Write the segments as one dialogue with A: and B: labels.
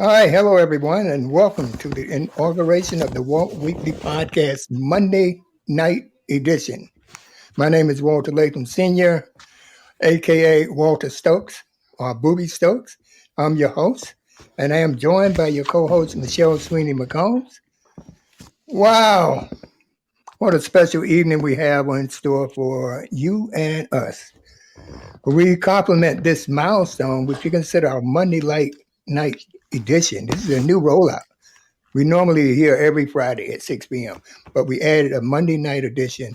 A: Hi, hello everyone, and welcome to the inauguration of the Walt Weekly Podcast Monday Night Edition. My name is Walter Latham Sr., aka Walter Stokes, or Booby Stokes. I'm your host, and I am joined by your co-host Michelle Sweeney McCombs. Wow, what a special evening we have in store for you and us. We compliment this milestone, which we consider our Monday night edition. This is a new rollout. We normally here every Friday at 6 p.m., but we added a Monday night edition,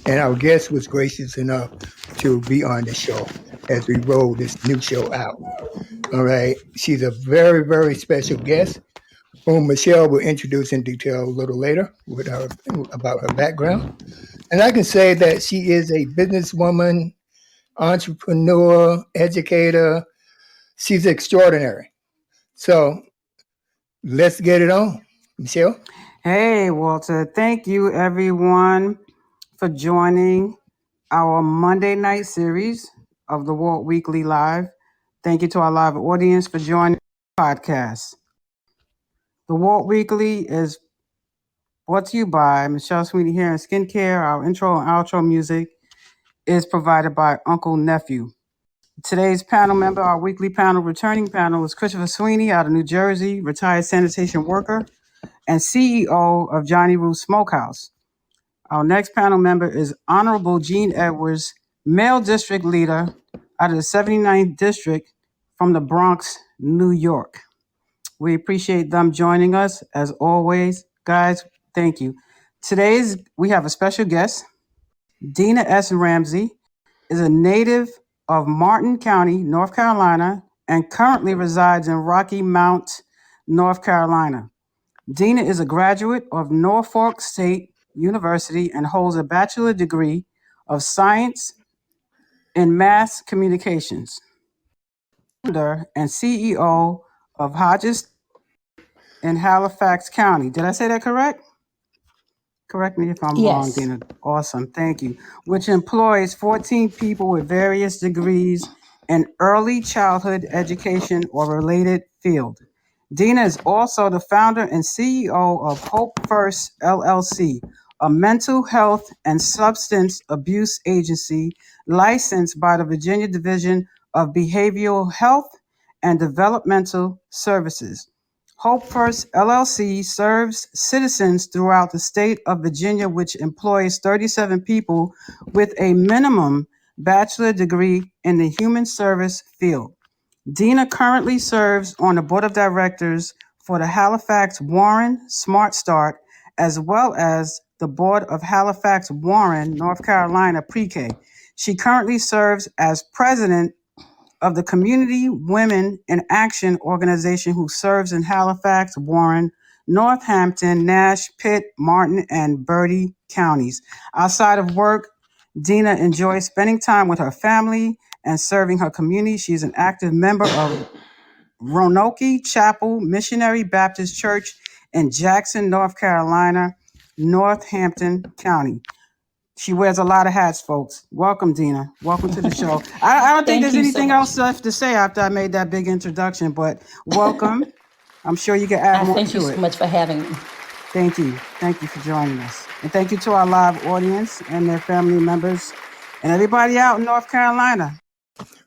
A: and our guest was gracious enough to be on the show as we roll this new show out. All right. She's a very, very special guest whom Michelle will introduce in detail a little later with her about her background. And I can say that she is a businesswoman, entrepreneur, educator. She's extraordinary. So let's get it on. Michelle?
B: Hey, Walter. Thank you, everyone, for joining our Monday night series of the Walt Weekly Live. Thank you to our live audience for joining the podcast. The Walt Weekly is brought to you by Michelle Sweeney Hair and Skincare. Our intro and outro music is provided by Uncle Nephew. Today's panel member, our weekly panel, returning panel, is Christopher Sweeney out of New Jersey, retired sanitation worker and CEO of Johnny Ruth's Smokehouse. Our next panel member is Honorable Gene Edwards, male district leader out of the 79th District from the Bronx, New York. We appreciate them joining us as always. Guys, thank you. We have a special guest. Dena S. Ramsey is a native of Martin County, North Carolina, and currently resides in Rocky Mount, North Carolina. Dena is a graduate of Norfolk State University and holds a Bachelor Degree of Science in Mass Communications. Founder and CEO of Hodges in Halifax County. Did I say that correct? Correct me if I'm wrong,
C: Yes.
B: Dena. Awesome, thank you. Which employs 14 people with various degrees in early childhood education or related field. Dena is also the founder and CEO of Hope First LLC, a mental health and substance abuse agency licensed by the Virginia Division of Behavioral Health and Developmental Services. Hope First LLC serves citizens throughout the state of Virginia, which employs 37 people with a minimum bachelor degree in the human service field. Dena currently serves on the board of directors for the Halifax-Warren Smart Start, as well as the board of Halifax-Warren, North Carolina Pre-K. She currently serves as president of the Community Women in Action organization, who serves in Halifax, Warren, Northampton, Nash, Pitt, Martin, and Bertie counties. Outside of work, Dena enjoys spending time with her family and serving her community. She's an active member of Roanoke Chapel Missionary Baptist Church in Jackson, North Carolina, Northampton County. She wears a lot of hats, folks. Welcome, Dena. Welcome to the show. I don't think
C: Thank
B: there's
C: you so
B: anything
C: much.
B: else left to say after I made that big introduction, but welcome. I'm sure you can
C: I
B: add more
C: thank you
B: to
C: so
B: it.
C: much for having me.
B: Thank you. Thank you for joining us. And thank you to our live audience and their family members and everybody out in North Carolina.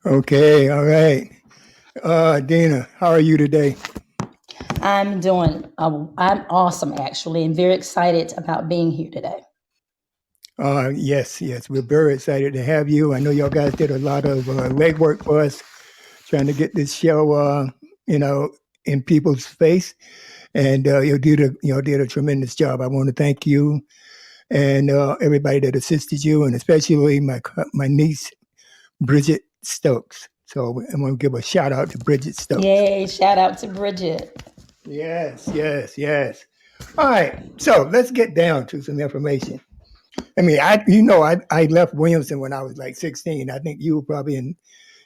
A: Okay, all right. Dena, how are you today?
C: I'm awesome, actually, and very excited about being here today.
A: Yes, we're very excited to have you. I know y'all guys did a lot of legwork for us, trying to get this show, in people's face, and you did a tremendous job. I want to thank you and everybody that assisted you, and especially my niece, Bridget Stokes. So I'm going to give a shout out to Bridget Stokes.
C: Yay, shout out to Bridget.
A: Yes. All right, so let's get down to some information. I mean, I left Williamston when I was like 16. I think you were probably in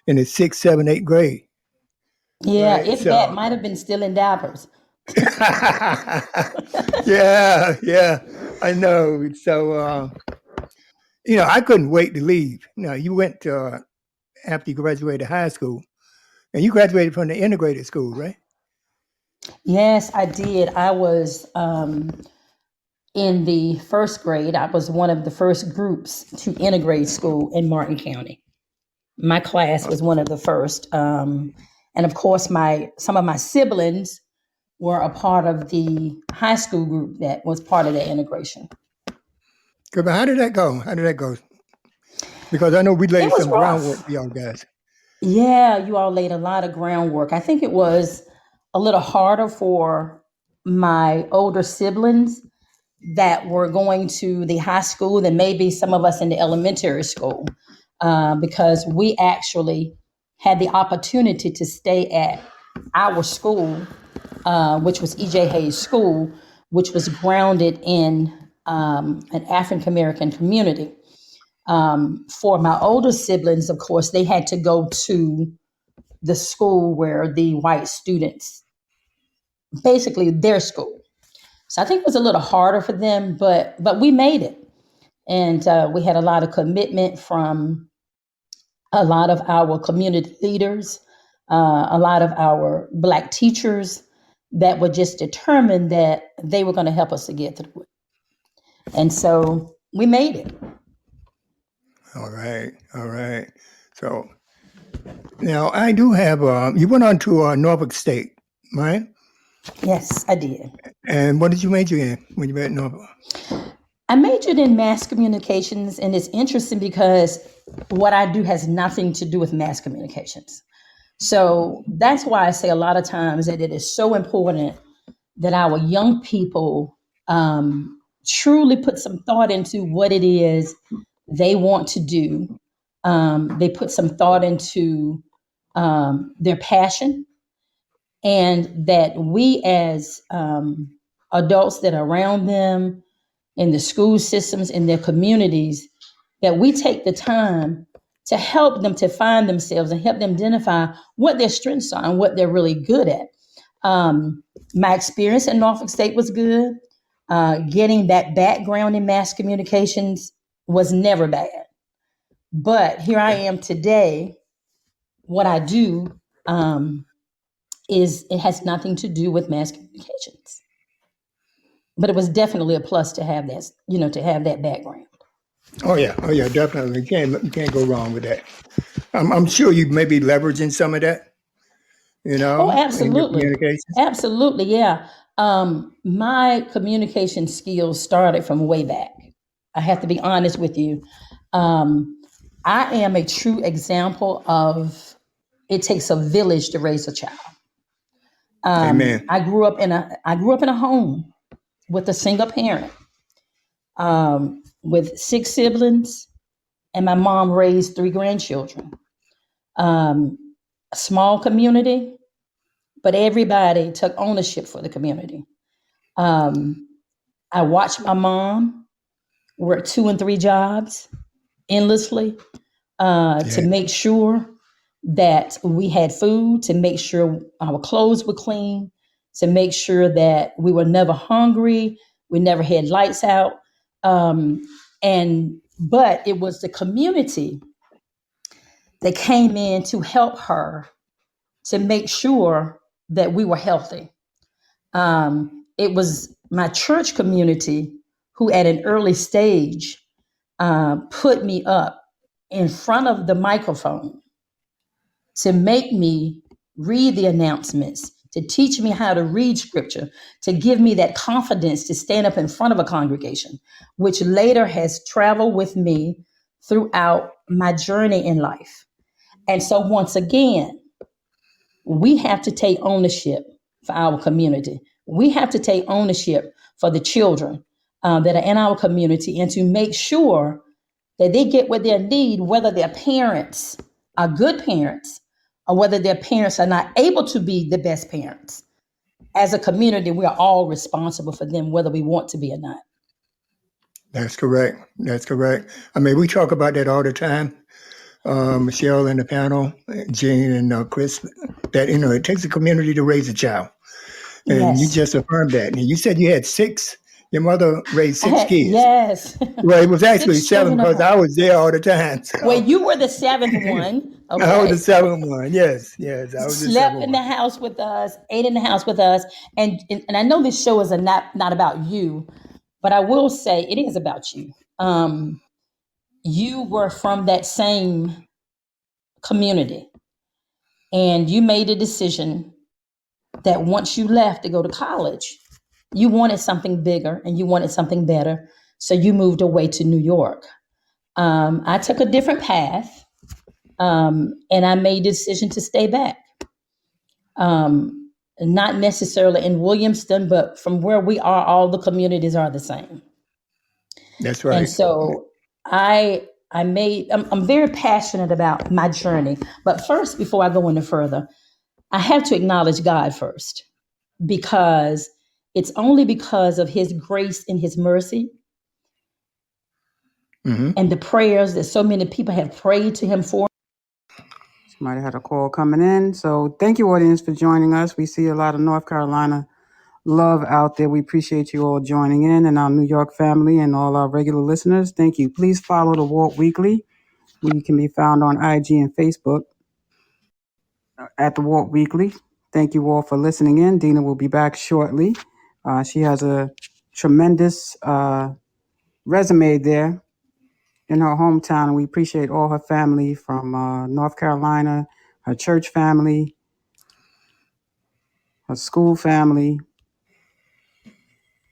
A: the 6th, 7th, 8th grade.
C: Yeah,
A: Right,
C: if that might have been still in diapers.
A: yeah, I know. So, I couldn't wait to leave. You went after you graduated high school, and you graduated from the integrated school, right?
C: Yes, I did. I was in the first grade. I was one of the first groups to integrate school in Martin County. My class was one of the first. And of course, some of my siblings were a part of the high school group that was part of the integration.
A: Good, but how did that go? How did that go? Because I know we
C: It
A: laid
C: was
A: some groundwork
C: rough.
A: for y'all guys.
C: Yeah, you all laid a lot of groundwork. I think it was a little harder for my older siblings that were going to the high school than maybe some of us in the elementary school, because we actually had the opportunity to stay at our school, which was E.J. Hayes School, which was grounded in an African American community. For my older siblings, of course, they had to go to the school where the white students, basically their school. So I think it was a little harder for them, but we made it, and we had a lot of commitment from a lot of our community leaders, a lot of our Black teachers that were just determined that they were going to help us to get through it, and so we made it.
A: All right, all right. So now I do have. You went on to Norfolk State, right?
C: Yes, I did.
A: And what did you major in when you were at Norfolk?
C: I majored in mass communications, and it's interesting because what I do has nothing to do with mass communications. So that's why I say a lot of times that it is so important that our young people truly put some thought into what it is they want to do. They put some thought into their passion, and that we as adults that are around them in the school systems, in their communities, that we take the time to help them to find themselves and help them identify what their strengths are and what they're really good at. My experience at Norfolk State was good. Getting that background in mass communications was never bad. But here I
A: Okay.
C: am today. What I do is it has nothing to do with mass communications. But it was definitely a plus to have that, to have that background.
A: Oh yeah, definitely. You can't go wrong with that. I'm sure you may be leveraging some of that,
C: Oh,
A: in your
C: absolutely.
A: communications.
C: Absolutely, yeah. My communication skills started from way back. I have to be honest with you. Um, I am a true example of it takes a village to raise a child.
A: Amen.
C: I grew up in a home with a single parent, with six siblings, and my mom raised three grandchildren. Um, a small community, but everybody took ownership for the community. Um, I watched my mom work two and three jobs endlessly, to
A: Yeah,
C: make sure that we had food, to make sure our clothes were clean, to make sure that we were never hungry, we never had lights out. Um, but it was the community that came in to help her to make sure that we were healthy. It was my church community who, at an early stage, put me up in front of the microphone to make me read the announcements, to teach me how to read scripture, to give me that confidence to stand up in front of a congregation, which later has traveled with me throughout my journey in life. And so, once again, we have to take ownership for our community. We have to take ownership for the children that are in our community, and to make sure that they get what they need, whether their parents are good parents or whether their parents are not able to be the best parents. As a community, we are all responsible for them, whether we want to be or not.
A: that's correct. That's correct. I mean, we talk about that all the time. Michelle and the panel, Jane and Chris, that it takes a community to raise a child, and you
C: Yes.
A: just affirmed that. And you said you had six Your mother raised
C: I
A: 6
C: had,
A: kids.
C: yes,
A: Well, it was actually
C: 6
A: 7
C: children of
A: because
C: her.
A: I was there all the time.
C: Well,
A: So
C: you were the 7th one,
A: I was the
C: okay?
A: 7th one. Yes, I was the
C: Slept
A: 7th
C: in the
A: one.
C: house with us, ate in the house with us, and I know this show is not about you, but I will say it is about you. You were from that same community, and you made a decision that once you left to go to college, you wanted something bigger and you wanted something better, so you moved away to New York. I took a different path, and I made the decision to stay back. Not necessarily in Williamston, but from where we are, all the communities are the same.
A: That's
C: And
A: right.
C: so I'm very passionate about my journey. But first, before I go any further, I have to acknowledge God first, because it's only because of his grace and his mercy
A: Hmm.
C: and the prayers that so many people have prayed to him for.
B: Somebody had a call coming in. So thank you, audience, for joining us. We see a lot of North Carolina love out there. We appreciate you all joining in, and our New York family and all our regular listeners. Thank you. Please follow the Walk Weekly. We can be found on IG and Facebook at the Walk Weekly. Thank you all for listening in. Dena will be back shortly. She has a tremendous resume there in her hometown, and we appreciate all her family from North Carolina, her church family, her school family.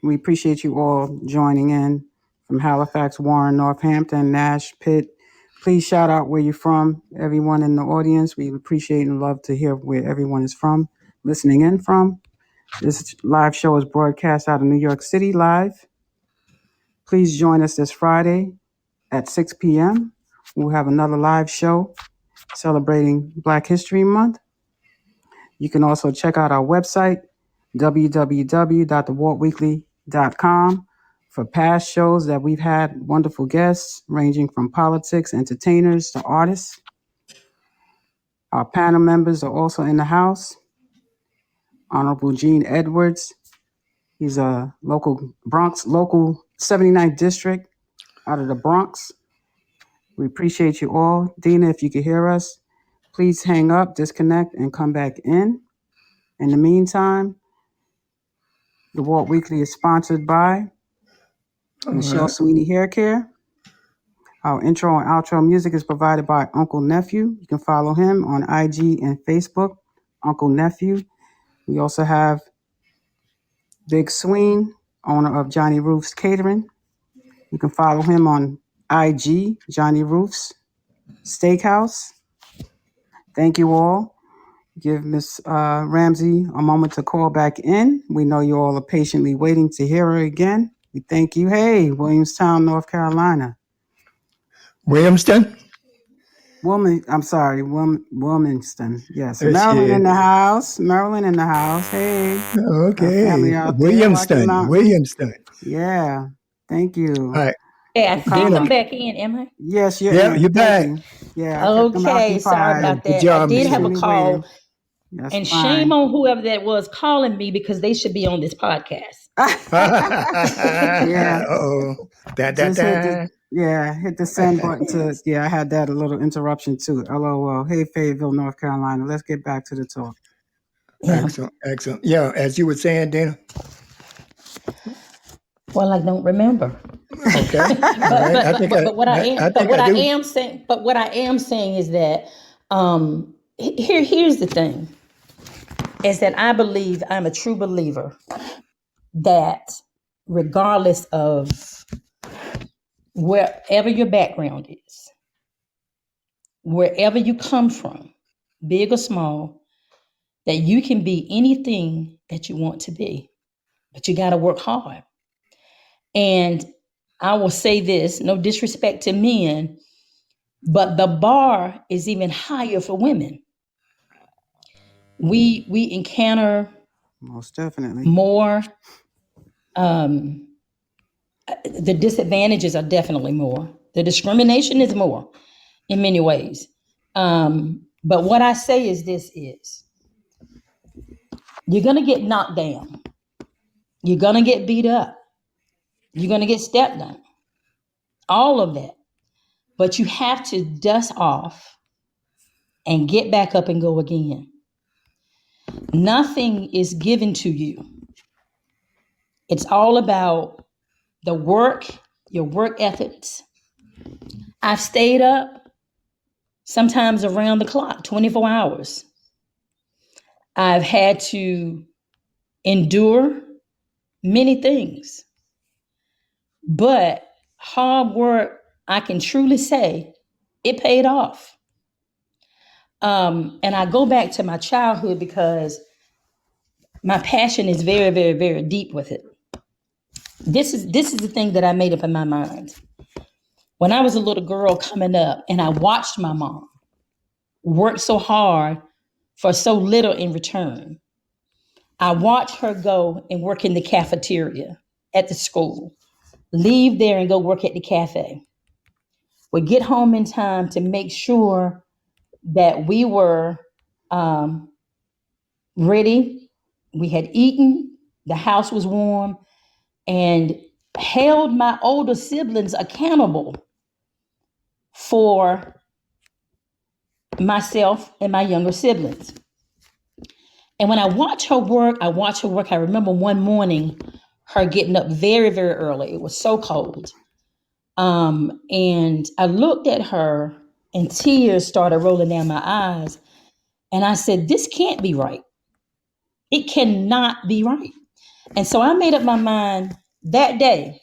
B: We appreciate you all joining in from Halifax-Warren, Northampton, Nash, Pitt. Please shout out where you're from, everyone in the audience. We appreciate and love to hear where everyone is from, listening in from. This live show is broadcast out of New York City live. Please join us this Friday at 6 p.m. We'll have another live show celebrating Black History Month. You can also check out our website, www.thewalkweekly.com, for past shows that we've had wonderful guests ranging from politics, entertainers to artists. Our panel members are also in the house. Honorable Gene Edwards, he's a local 79th district out of the Bronx. We appreciate you all. Dena, if you could hear us, please hang up, disconnect, and come back in. In the meantime, the Walk Weekly is sponsored by
A: All
B: Michelle
A: right.
B: Sweeney Hair Care. Our intro and outro music is provided by Uncle Nephew. You can follow him on IG and Facebook, Uncle Nephew. We also have Big Sween, owner of Johnny Roof's Catering. You can follow him on IG, Johnny Roof's Steakhouse. Thank you all. Give Miss Ramsey a moment to call back in. We know you all are patiently waiting to hear her again. We thank you. Hey, Williamstown, North Carolina.
A: Williamston.
B: Wilmington. Yes,
A: There she
B: Maryland
A: is.
B: in the house. Maryland in the house. Hey, our family
A: Okay.
B: out there, Rocky
A: Williamston.
B: Mountain.
A: Williamston.
B: Yeah, thank
A: All
B: you
A: right.
C: Hey, I
B: for
C: did
A: Dena.
C: come
B: coming.
C: back in, am I?
B: Yes, you're
A: Yeah,
B: in.
A: you're
B: Thank
A: back.
B: you. Yeah, I kept them
C: Okay, sorry
B: occupied,
C: about
A: Good
C: that. I
A: job,
C: did have a
A: Michelle.
B: patiently
C: call,
B: waiting. That's
C: and shame
B: fine.
C: on whoever that was calling me, because they should be on this podcast.
B: Yeah,
A: Uh-oh. Da, da,
B: just
A: da.
B: hit the send button to, yeah, I had that a little interruption too. LOL. Hey, Fayetteville, North Carolina. Let's get back to the talk.
C: Yeah.
A: Excellent. Excellent. Yeah, as you were saying, Dena.
C: Well, I don't remember.
A: Okay. All
C: but
A: right.
C: but but but, but what I am
A: I
C: but
A: think
C: what
A: I
C: I
A: do.
C: am saying but what I am saying is that here's the thing, is that I believe, I'm a true believer that regardless of wherever your background is, wherever you come from, big or small, that you can be anything that you want to be, but you got to work hard. And I will say this, no disrespect to men, but the bar is even higher for women. We encounter
B: Most definitely.
C: more. Um, the disadvantages are definitely more. The discrimination is more in many ways. But what I say is this: is you're gonna get knocked down. You're gonna get beat up. You're going to get stepped on, all of that. But you have to dust off and get back up and go again. Nothing is given to you. It's all about the work, your work ethics. I've stayed up sometimes around the clock, 24 hours. I've had to endure many things, but hard work, I can truly say, it paid off. And I go back to my childhood because my passion is very, very, very deep with it. This is the thing that I made up in my mind. When I was a little girl coming up and I watched my mom work so hard for so little in return, I watched her go and work in the cafeteria at the school, leave there and go work at the cafe. Would get home in time to make sure that we were ready. We had eaten, the house was warm, and held my older siblings accountable for myself and my younger siblings. And when I watch her work, I remember one morning her getting up very, very early. It was so cold. And I looked at her and tears started rolling down my eyes. And I said, this can't be right. It cannot be right. And so I made up my mind that day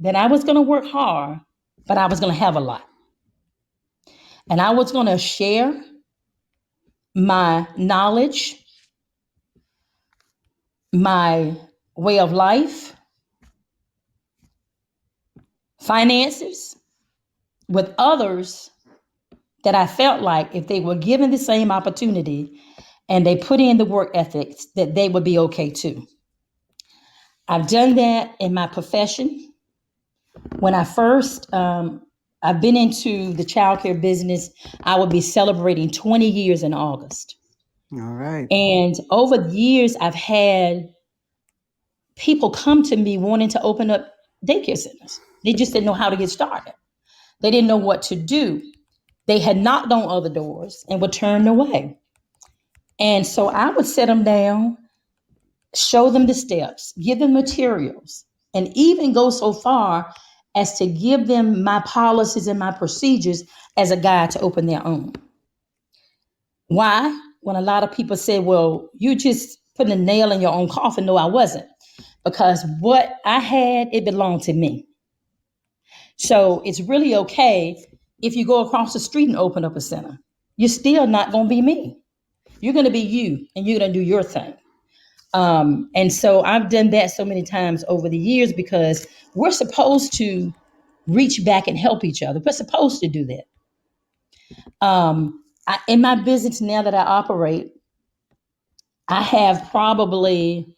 C: that I was going to work hard, but I was going to have a lot. And I was going to share my knowledge, my way of life, finances with others that I felt like if they were given the same opportunity and they put in the work ethics, that they would be okay too. I've done that in my profession. When I first, I've been into the childcare business, I will be celebrating 20 years in August.
B: All right.
C: And over the years, I've had people come to me wanting to open up daycare centers. They just didn't know how to get started. They didn't know what to do. They had knocked on other doors and were turned away. And so I would sit them down, show them the steps, give them materials, and even go so far as to give them my policies and my procedures as a guide to open their own. Why? When a lot of people say, well, you just putting a nail in your own coffin. No, I wasn't. Because what I had, it belonged to me. So it's really okay if you go across the street and open up a center. You're still not going to be me. You're going to be you, and you're going to do your thing. And so I've done that so many times over the years because we're supposed to reach back and help each other. We're supposed to do that. In my business now that I operate, I have probably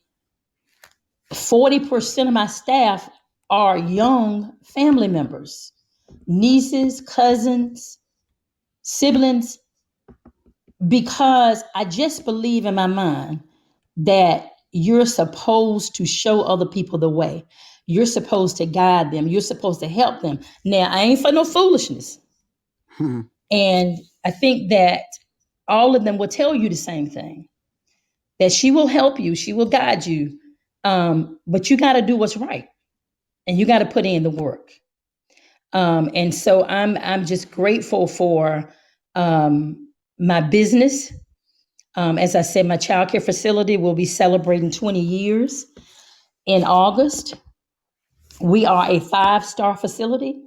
C: 40% of my staff are young family members, nieces, cousins, siblings, because I just believe in my mind that you're supposed to show other people the way. You're supposed to guide them. You're supposed to help them. Now, I ain't for no foolishness. And I think that all of them will tell you the same thing, that she will help you. She will guide you. But you got to do what's right. And you got to put in the work. And so I'm just grateful for my business. As I said, my childcare facility will be celebrating 20 years in August. We are a 5-star facility.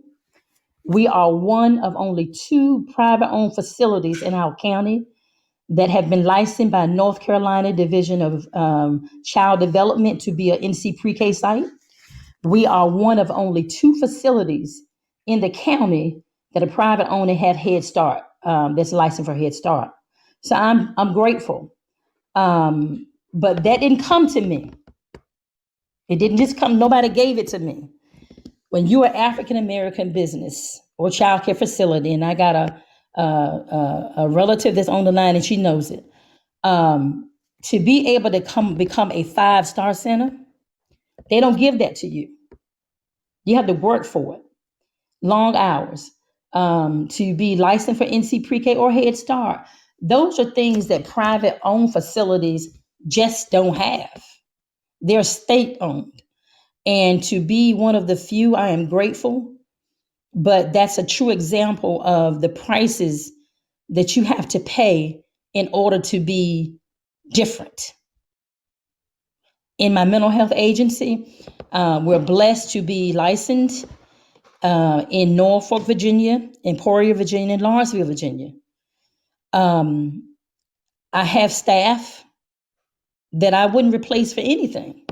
C: We are one of only 2 private-owned facilities in our county that have been licensed by North Carolina Division of Child Development to be an NC pre-K site. We are one of only 2 facilities in the county that a private owner had Head Start, that's licensed for Head Start. So I'm grateful. But that didn't come to me. It didn't just come, nobody gave it to me. When you're an African-American business or childcare facility, and I got a relative that's on the line and she knows it, to be able to become a 5-star center, they don't give that to you. You have to work for it. Long hours. To be licensed for NC Pre-K or Head Start. Those are things that private owned facilities just don't have. They're state owned. And to be one of the few, I am grateful. But that's a true example of the prices that you have to pay in order to be different. In my mental health agency, we're blessed to be licensed in Norfolk, Virginia, Emporia, Virginia, and Lawrenceville, Virginia. I have staff that I wouldn't replace for anything.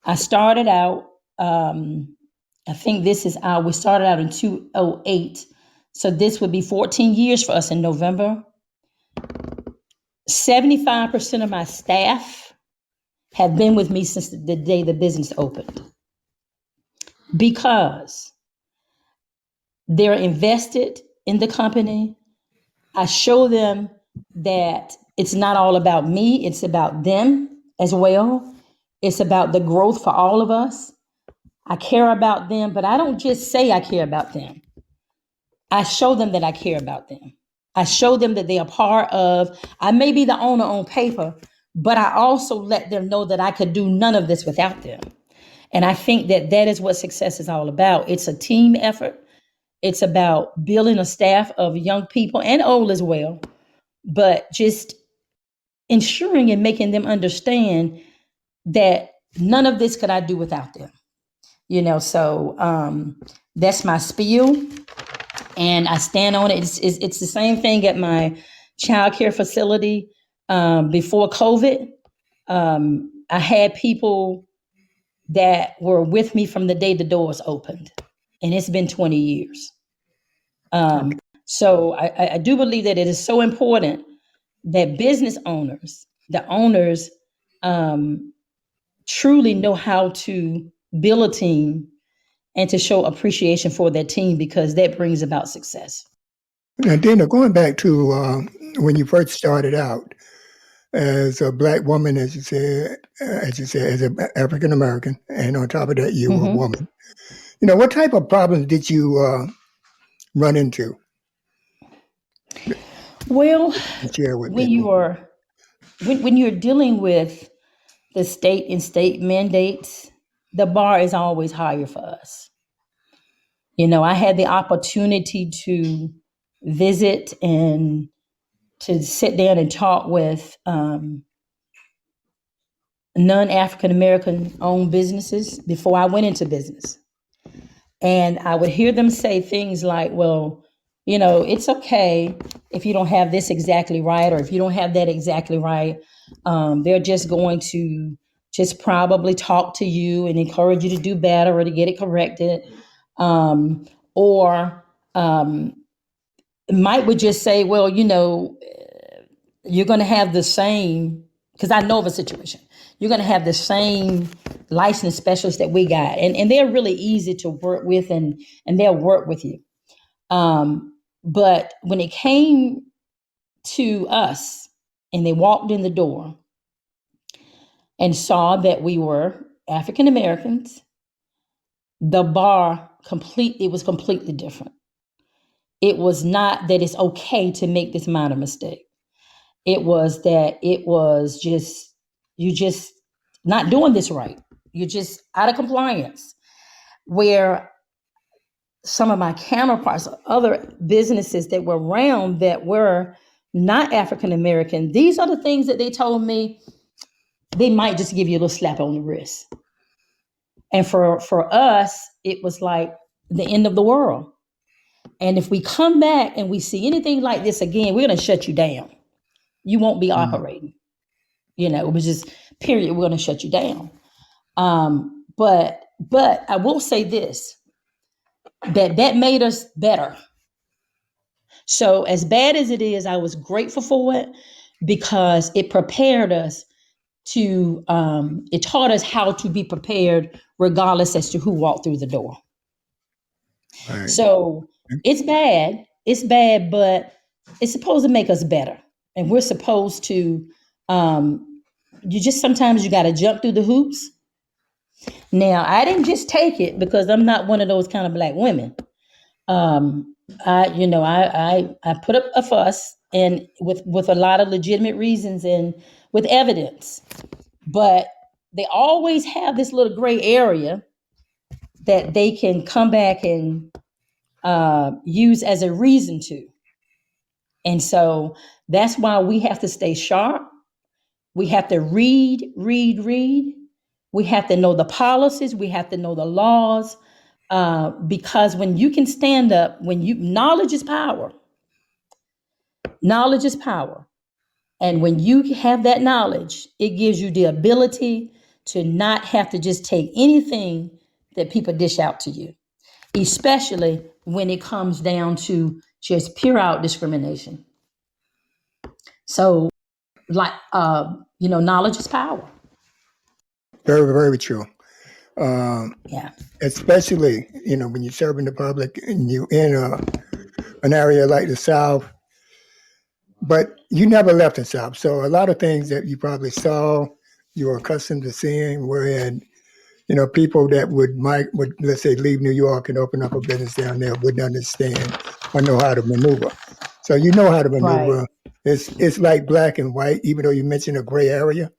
C: I started out, I think we started out in 2008. So this would be 14 years for us in November. 75% of my staff have been with me since the day the business opened, because they're invested in the company. I show them that it's not all about me, it's about them as well. It's about the growth for all of us. I care about them, but I don't just say I care about them. I show them that I care about them. I show them that they are part of, I may be the owner on paper, but I also let them know that I could do none of this without them. And I think that that is what success is all about. It's a team effort. It's about building a staff of young people and old as well, but just ensuring and making them understand that none of this could I do without them. So that's my spiel, and I stand on it. It's the same thing at my childcare facility. Before COVID, I had people that were with me from the day the doors opened, and it's been 20 years. So I do believe that it is so important that business owners, the owners, truly know how to build a team and to show appreciation for their team, because that brings about success.
A: Now, Dena, going back to when you first started out as a Black woman, as you said, as an African American, and on top of that, you were a woman. What type of problems did you run into?
C: Well,
A: Share with
C: when
A: people.
C: when you're dealing with the state and state mandates, the bar is always higher for us. I had the opportunity to visit and to sit down and talk with non-African American owned businesses before I went into business. And I would hear them say things like, well, it's okay if you don't have this exactly right, or if you don't have that exactly right. They're just going to just probably talk to you and encourage you to do better or to get it corrected. Or Mike would just say, well, you're going to have the same, because I know of a situation, you're going to have the same licensed specialists that we got. And they're really easy to work with, and they'll work with you. But when it came to us and they walked in the door and saw that we were African Americans, the bar it was completely different. It was not that it's okay to make this minor mistake. It was that you're just not doing this right. You're just out of compliance. Where some of my counterparts, other businesses that were around that were not African American, these are the things that they told me. They might just give you a little slap on the wrist. And for us, it was like the end of the world. And if we come back and we see anything like this again, we're going to shut you down. You won't be operating. It was just, period, we're going to shut you down. But I will say this, that made us better. So as bad as it is, I was grateful for it, because it prepared us it taught us how to be prepared regardless as to who walked through the door. Right. So it's bad, but it's supposed to make us better. And we're supposed to, sometimes you got to jump through the hoops Now, I didn't just take it because I'm not one of those kind of black women. I put up a fuss and with a lot of legitimate reasons and with evidence, but they always have this little gray area that they can come back and use as a reason to. And so that's why we have to stay sharp. We have to read, read, read. We have to know the policies. We have to know the laws. Because when you can stand up, knowledge is power. Knowledge is power. And when you have that knowledge, it gives you the ability to not have to just take anything that people dish out to you, especially when it comes down to just pure out discrimination. So, knowledge is power.
A: Very, very true.
C: Yeah.
A: Especially, when you're serving the public and you in an area like the South, but you never left the South. So a lot of things that you probably saw, you were accustomed to seeing, wherein, people that would let's say leave New York and open up a business down there wouldn't understand or know how to maneuver. So you know how to maneuver.
C: Right.
A: It's like black and white, even though you mentioned a gray area.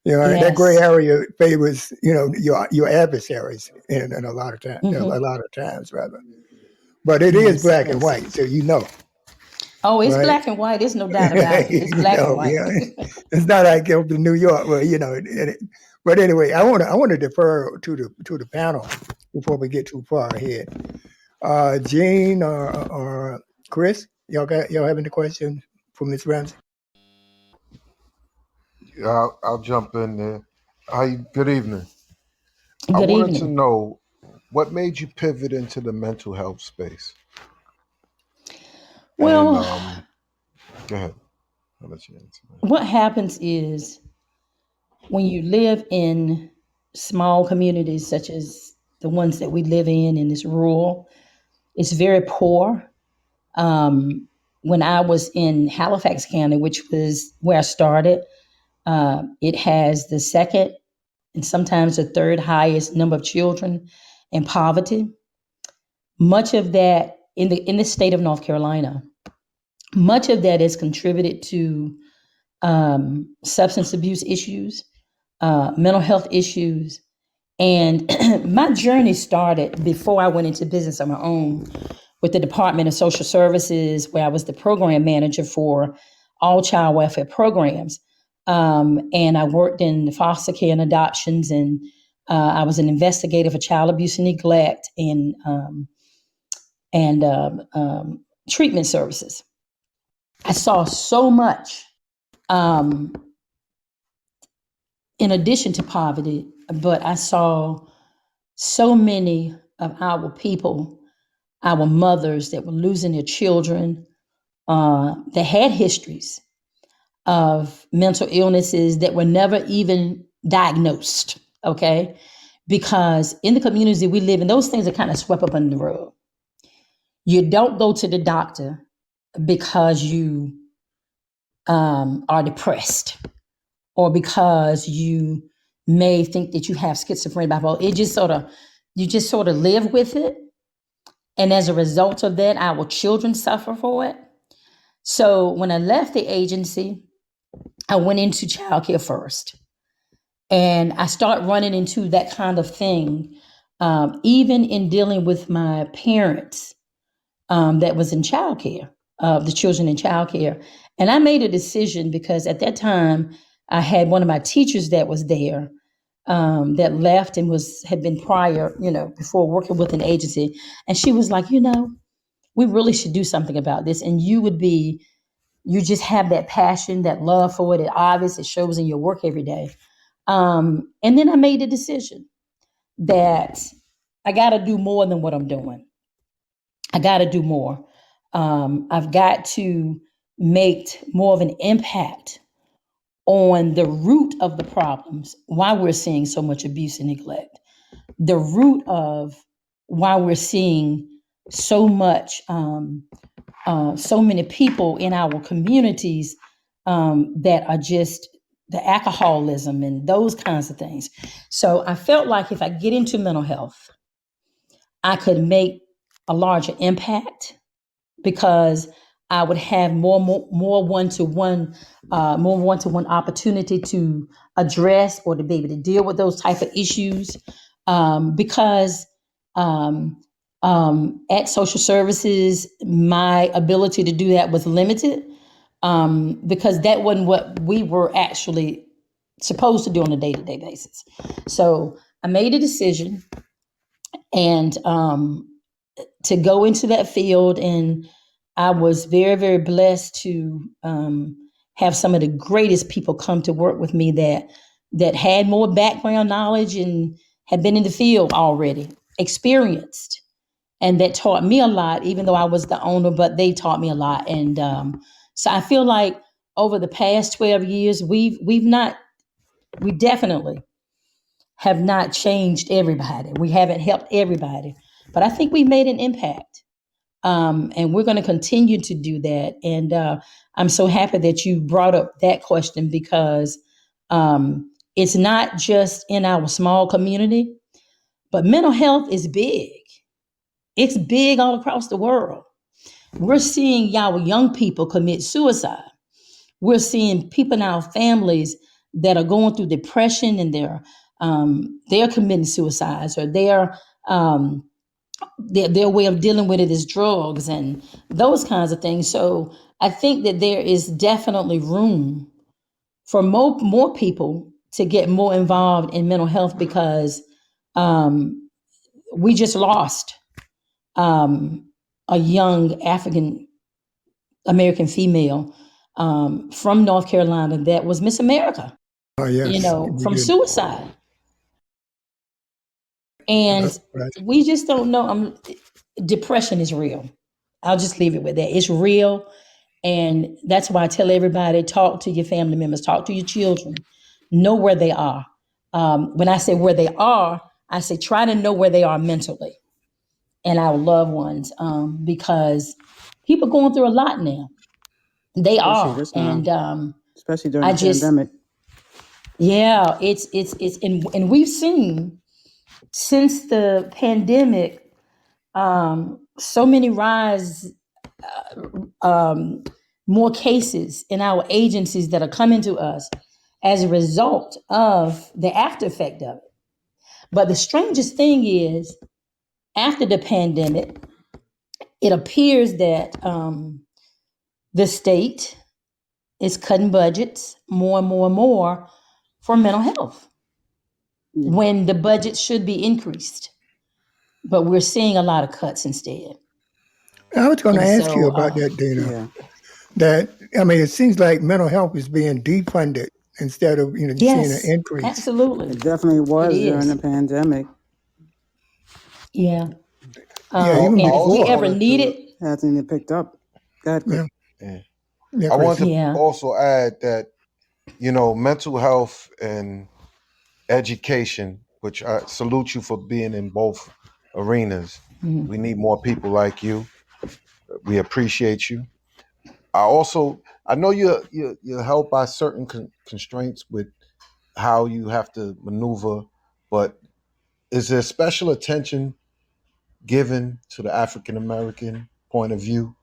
A: And that
C: Yes.
A: gray area favors, your adversaries in a lot of times, a lot of times rather. But it is
C: Yes,
A: black and
C: yes.
A: white, so
C: Oh, it's
A: right?
C: black and white. There's no doubt about it. It's black and white.
A: It's not like going to New York, where But anyway, I want to defer to the panel before we get too far ahead. Gene or Chris, y'all have any questions for Ms. Ramsey?
D: I'll jump in there. Good evening. I
C: Good
D: wanted to
C: evening.
D: know what made you pivot into the mental health space.
C: Well,
D: And go ahead. I'll let you answer that.
C: what happens is when you live in small communities such as the ones that we live in this rural, it's very poor. When I was in Halifax County, which was where I started, it has the second and sometimes the third highest number of children in poverty. Much of that in the state of North Carolina, much of that is contributed to substance abuse issues, mental health issues. And my journey started before I went into business on my own with the Department of Social Services, where I was the program manager for all child welfare programs. And I worked in foster care and adoptions, and I was an investigator for child abuse and neglect and treatment services. I saw so much in addition to poverty, but I saw so many of our people, our mothers that were losing their children, that had histories of mental illnesses that were never even diagnosed, okay? Because in the communities we live in, those things are kind of swept up under the rug. You don't go to the doctor because you are depressed or because you may think that you have schizophrenia, bipolar. You just sort of live with it. And as a result of that, our children suffer for it. So when I left the agency, I went into childcare first. And I started running into that kind of thing, even in dealing with my parents that was in childcare, the children in childcare. And I made a decision because at that time, I had one of my teachers that was there that left and had been prior, before working with an agency. And she was like, we really should do something about this. And you just have that passion, that love for it. It obvious, it shows in your work every day. And then I made the decision that I got to do more than what I'm doing. I got to do more. I've got to make more of an impact on the root of the problems, why we're seeing so much abuse and neglect, the root of why we're seeing so many people in our communities that are just the alcoholism and those kinds of things. So I felt like if I get into mental health, I could make a larger impact because I would have more one-to-one opportunity to address or to be able to deal with those type of issues. Because at social services, my ability to do that was limited, because that wasn't what we were actually supposed to do on a day-to-day basis. So I made a decision and to go into that field, and I was very, very blessed to have some of the greatest people come to work with me that had more background knowledge and had been in the field already, experienced, and that taught me a lot. Even though I was the owner, but they taught me a lot, and so I feel like over the past 12 years, we definitely have not changed everybody. We haven't helped everybody, but I think we made an impact. And we're going to continue to do that. And I'm so happy that you brought up that question because it's not just in our small community, but mental health is big. It's big all across the world. We're seeing our young people commit suicide. We're seeing people in our families that are going through depression and they're committing suicides, or their way of dealing with it is drugs and those kinds of things. So I think that there is definitely room for more people to get more involved in mental health because we just lost a young African American female from North Carolina that was Miss America,
A: Oh, yes, we
C: from
A: did.
C: suicide. And
A: Right.
C: we just don't know. Depression is real. I'll just leave it with that. It's real. And that's why I tell everybody, talk to your family members, talk to your children, know where they are. When I say where they are, I say try to know where they are mentally and our loved ones, because people going through a lot now. They
B: Especially
C: are.
B: this
C: And
B: time, especially during
C: I
B: the
C: just,
B: pandemic.
C: yeah, and we've seen since the pandemic, so many more cases in our agencies that are coming to us as a result of the after effect of it. But the strangest thing is, after the pandemic, it appears that the state is cutting budgets more and more and more for mental health when the budget should be increased. But we're seeing a lot of cuts instead.
A: I was going to
C: And
A: ask you
C: so,
A: about that, Dana.
B: Yeah.
A: It seems like mental health is being defunded instead of seeing an
C: yes,
A: increase.
C: absolutely.
B: It definitely
C: It
B: was during the
C: is.
B: pandemic.
C: Yeah.
A: Yeah,
D: I
A: even
C: And if we
A: before.
C: ever
D: wanted
C: need
D: to,
C: it,
B: Hasn't it picked up? Go ahead, Chris.
A: Yeah,
D: yeah,
A: yeah,
D: I
A: Chris.
D: wanted to
C: yeah,
D: also add that, mental health and education, which I salute you for being in both arenas.
C: mhm.
D: We need more people like you. We appreciate you. I know you're held by certain constraints with how you have to maneuver, but is there special attention given to the African American point of view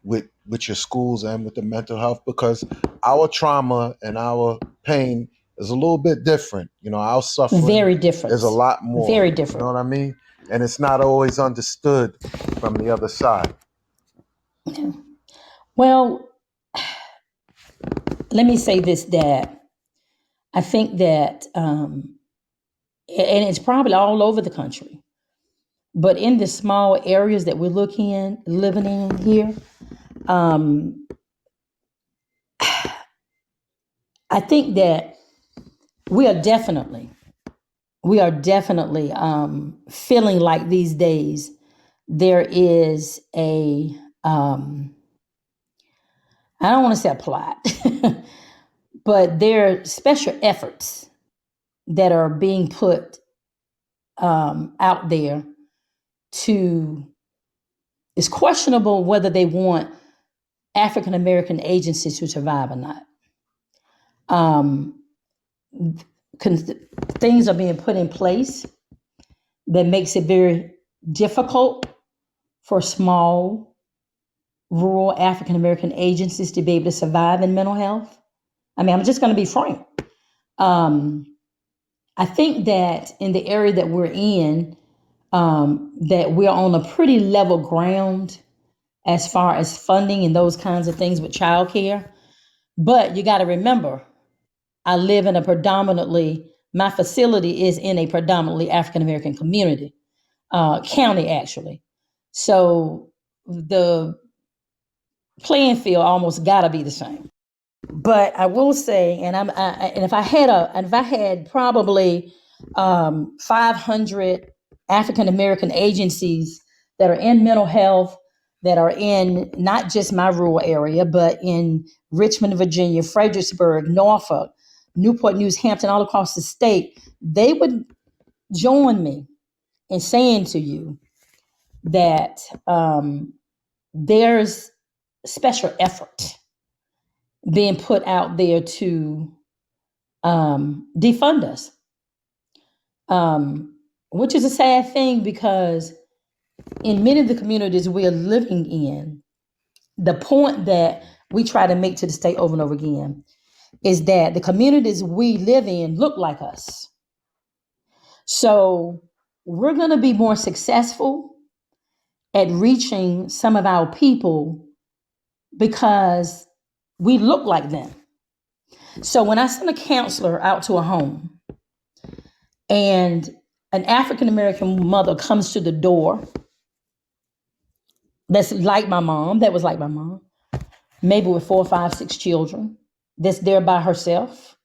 D: with your schools and with the mental health? Because our trauma and our pain is a little bit different. Our suffering
C: Very
D: is a
C: different.
D: lot more.
C: Very
D: You know
C: different.
D: what I mean? And it's not always understood from the other side.
C: Okay. Well, let me say this, that I think that, and it's probably all over the country, but in the small areas that we're living in here, um, I think that we are definitely, feeling like these days there is I don't want to say a plot, but there are special efforts that are being put out there to, it's questionable whether they want African American agencies to survive or not. things are being put in place that makes it very difficult for small rural African American agencies to be able to survive in mental health. I mean, I'm just going to be frank. I think that in the area that we're in, that we're on a pretty level ground as far as funding and those kinds of things with childcare. But you got to remember, I live in my facility is in a predominantly African American community, county actually. So the playing field almost got to be the same. But I will say, and if I had probably 500 African American agencies that are in mental health, that are in not just my rural area, but in Richmond, Virginia, Fredericksburg, Norfolk, Newport News, Hampton, all across the state, they would join me in saying to you that there's special effort being put out there to defund us, which is a sad thing because in many of the communities we are living in, the point that we try to make to the state over and over again is that the communities we live in look like us. So we're going to be more successful at reaching some of our people because we look like them. So when I send a counselor out to a home and an African American mother comes to the door that was like my mom, maybe with 4, 5, 6 children, that's there by herself,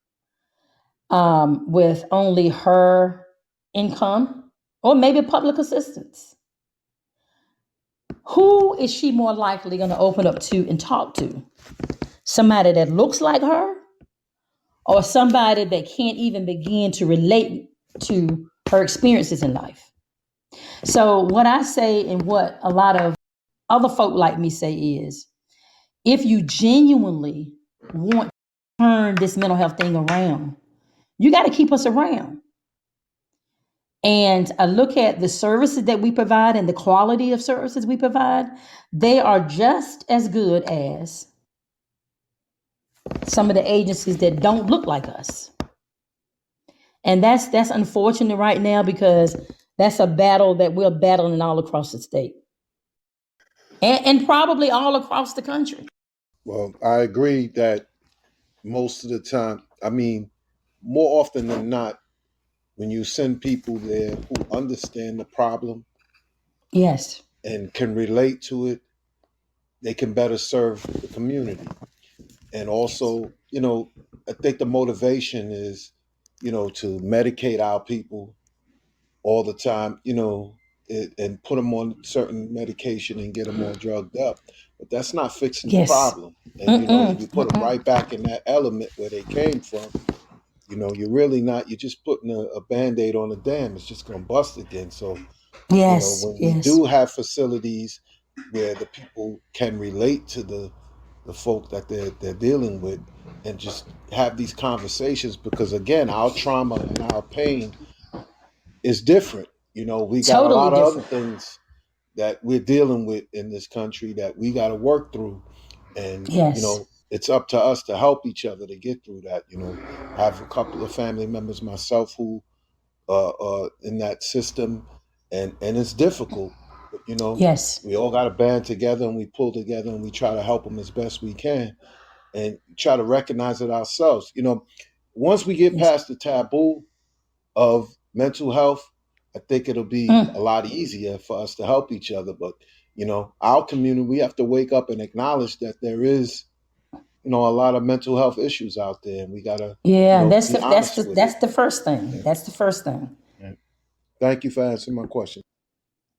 C: with only her income or maybe public assistance. Who is she more likely going to open up to and talk to? Somebody that looks like her or somebody that can't even begin to relate to her experiences in life? So what I say and what a lot of other folk like me say is, if you genuinely want to turn this mental health thing around, you got to keep us around. And I look at the services that we provide and the quality of services we provide, they are just as good as some of the agencies that don't look like us. And that's unfortunate right now because that's a battle that we're battling all across the state and probably all across the country.
D: Well, I agree that most of the time, I mean, more often than not, when you send people there who understand the problem
C: Yes.
D: and can relate to it, they can better serve the community. And also, I think the motivation is, to medicate our people all the time, and put them on certain medication and get them all drugged up. But that's not fixing the
C: Yes.
D: problem. And, you put them right back in that element where they came from. You're really not, you're just putting a Band-Aid on a dam. It's just going to bust again. So,
C: Yes.
D: when we
C: Yes.
D: do have facilities where the people can relate to the folk that they're dealing with and just have these conversations, because again, our trauma and our pain is different. We got a
C: Totally
D: lot of other
C: different.
D: things that we're dealing with in this country that we got to work through. And,
C: Yes.
D: it's up to us to help each other to get through that. I have a couple of family members myself who in that system, and it's difficult. But,
C: Yes.
D: we all got to band together and we pull together and we try to help them as best we can and try to recognize it ourselves. Once we get
C: Yes.
D: past the taboo of mental health, I think it'll be a lot easier for us to help each other. But, our community, we have to wake up and acknowledge that there is, a lot of mental health issues out there, and we gotta,
C: Yeah,
D: be honest with
C: that's
D: it.
C: the first thing.
D: Yeah.
C: That's the first thing.
D: Yeah. Thank you for answering my question.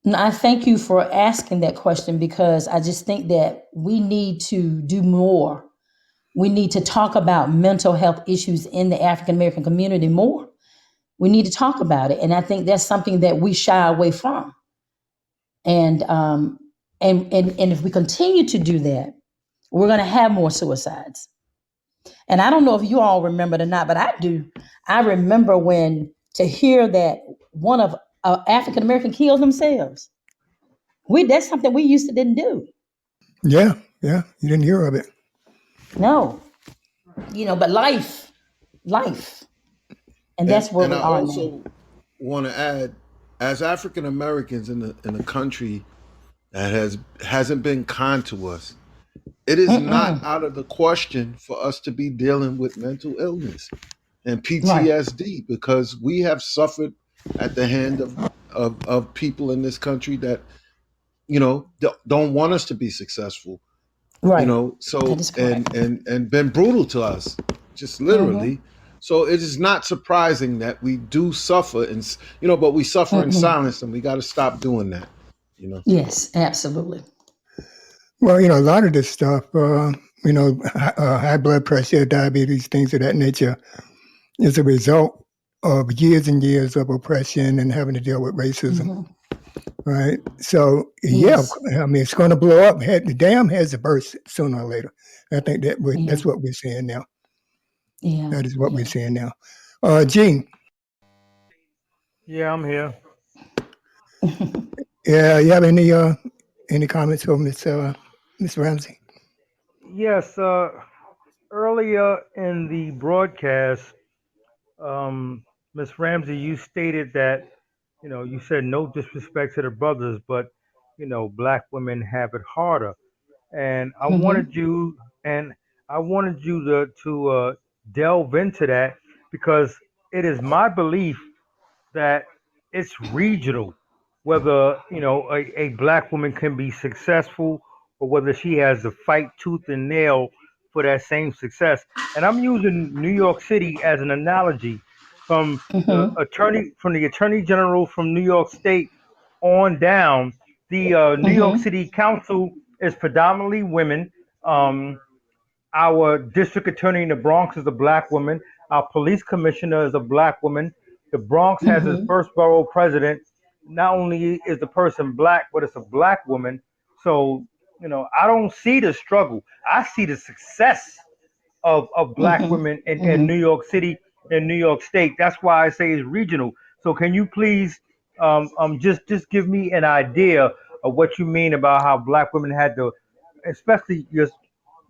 C: And I thank you for asking that question because I just think that we need to do more. We need to talk about mental health issues in the African American community more. We need to talk about it, and I think that's something that we shy away from. And if we continue to do that, we're going to have more suicides. And I don't know if you all remember it or not, but I do. I remember when to hear that one of African American killed themselves. That's something we used to didn't do.
A: Yeah, yeah. You didn't hear of it.
C: No, but life, and that's where
D: And
C: we
D: I
C: are now.
D: also want to add, as African Americans in a country that hasn't been kind to us, it is not
C: Mm-mm.
D: out of the question for us to be dealing with mental illness and
C: Right,
D: PTSD, because we have suffered at the hand of people in this country that don't want us to be successful,
C: right. That
D: so
C: is correct.
D: and been brutal to us, just
C: Mm-hmm.
D: literally. So it is not surprising that we do suffer, and but we suffer in
C: Mm-hmm.
D: silence, and we got to stop doing that. you know
C: Yes, absolutely.
A: Well, a lot of this stuff, high blood pressure, diabetes, things of that nature, is a result of years and years of oppression and having to deal with racism,
C: Mm-hmm.
A: right? So, yeah,
C: Yes.
A: I mean, it's going to blow up. The dam has to burst sooner or later. I think
C: Yeah.
A: that's what we're seeing now.
C: Yeah.
A: That is what we're
C: Yeah.
A: seeing now. Gene,
E: Yeah, I'm here.
A: yeah, you have any comments for Miss Ramsey?
E: Yes, earlier in the broadcast, Miss Ramsey, you stated that, you said no disrespect to the brothers, but, black women have it harder. And I
C: Mm-hmm.
E: wanted you, and I wanted you to delve into that because it is my belief that it's regional, whether a black woman can be successful or whether she has to fight tooth and nail for that same success. And I'm using New York City as an analogy from
C: Mm-hmm.
E: the attorney general from New York State on down. The New York
C: Mm-hmm.
E: City Council is predominantly women. Um, our district attorney in the Bronx is a black woman. Our police commissioner is a black woman. The Bronx has its
C: Mm-hmm.
E: first borough president. Not only is the person black, but it's a black woman. So, I don't see the struggle. I see the success of black
C: Mm-hmm.
E: women in
C: Mm-hmm.
E: New York City and New York State. That's why I say it's regional. So can you please just give me an idea of what you mean about how black women had to, especially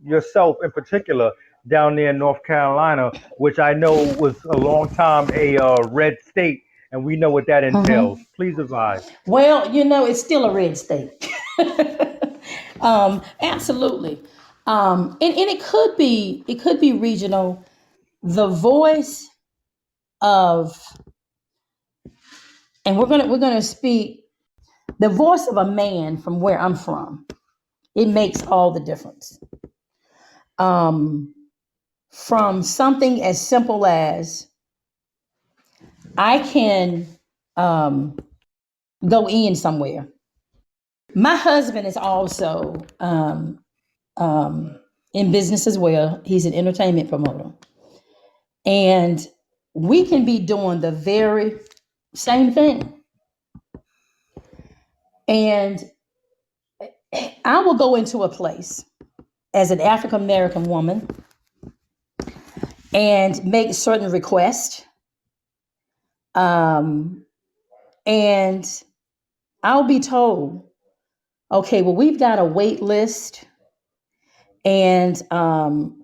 E: yourself in particular, down there in North Carolina, which I know was a long time a red state, and we know what that entails.
C: Mm-hmm.
E: Please advise.
C: Well, it's still a red state. Absolutely. And it could be regional. The voice of, and we're gonna speak the voice of a man from where I'm from. It makes all the difference. Um, from something as simple as I can um, go in somewhere. My husband is also in business as well. He's an entertainment promoter. And we can be doing the very same thing. And I will go into a place as an African American woman and make certain requests. Um, and I'll be told, okay, well, we've got a wait list and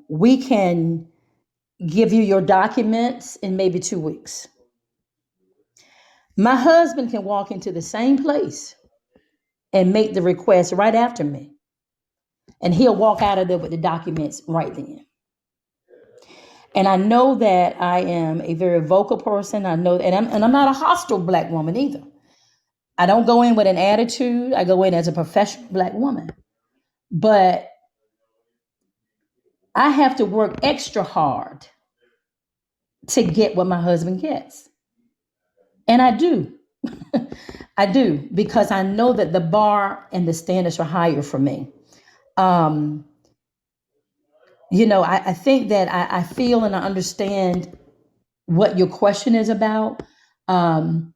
C: we can give you your documents in maybe 2 weeks. My husband can walk into the same place and make the request right after me. And he'll walk out of there with the documents right then. And I know that I am a very vocal person. I know, and I'm not a hostile black woman either. I don't go in with an attitude. I go in as a professional black woman. But I have to work extra hard to get what my husband gets. And I do. I do, because I know that the bar and the standards are higher for me. Um, I think that I feel and I understand what your question is about. Um,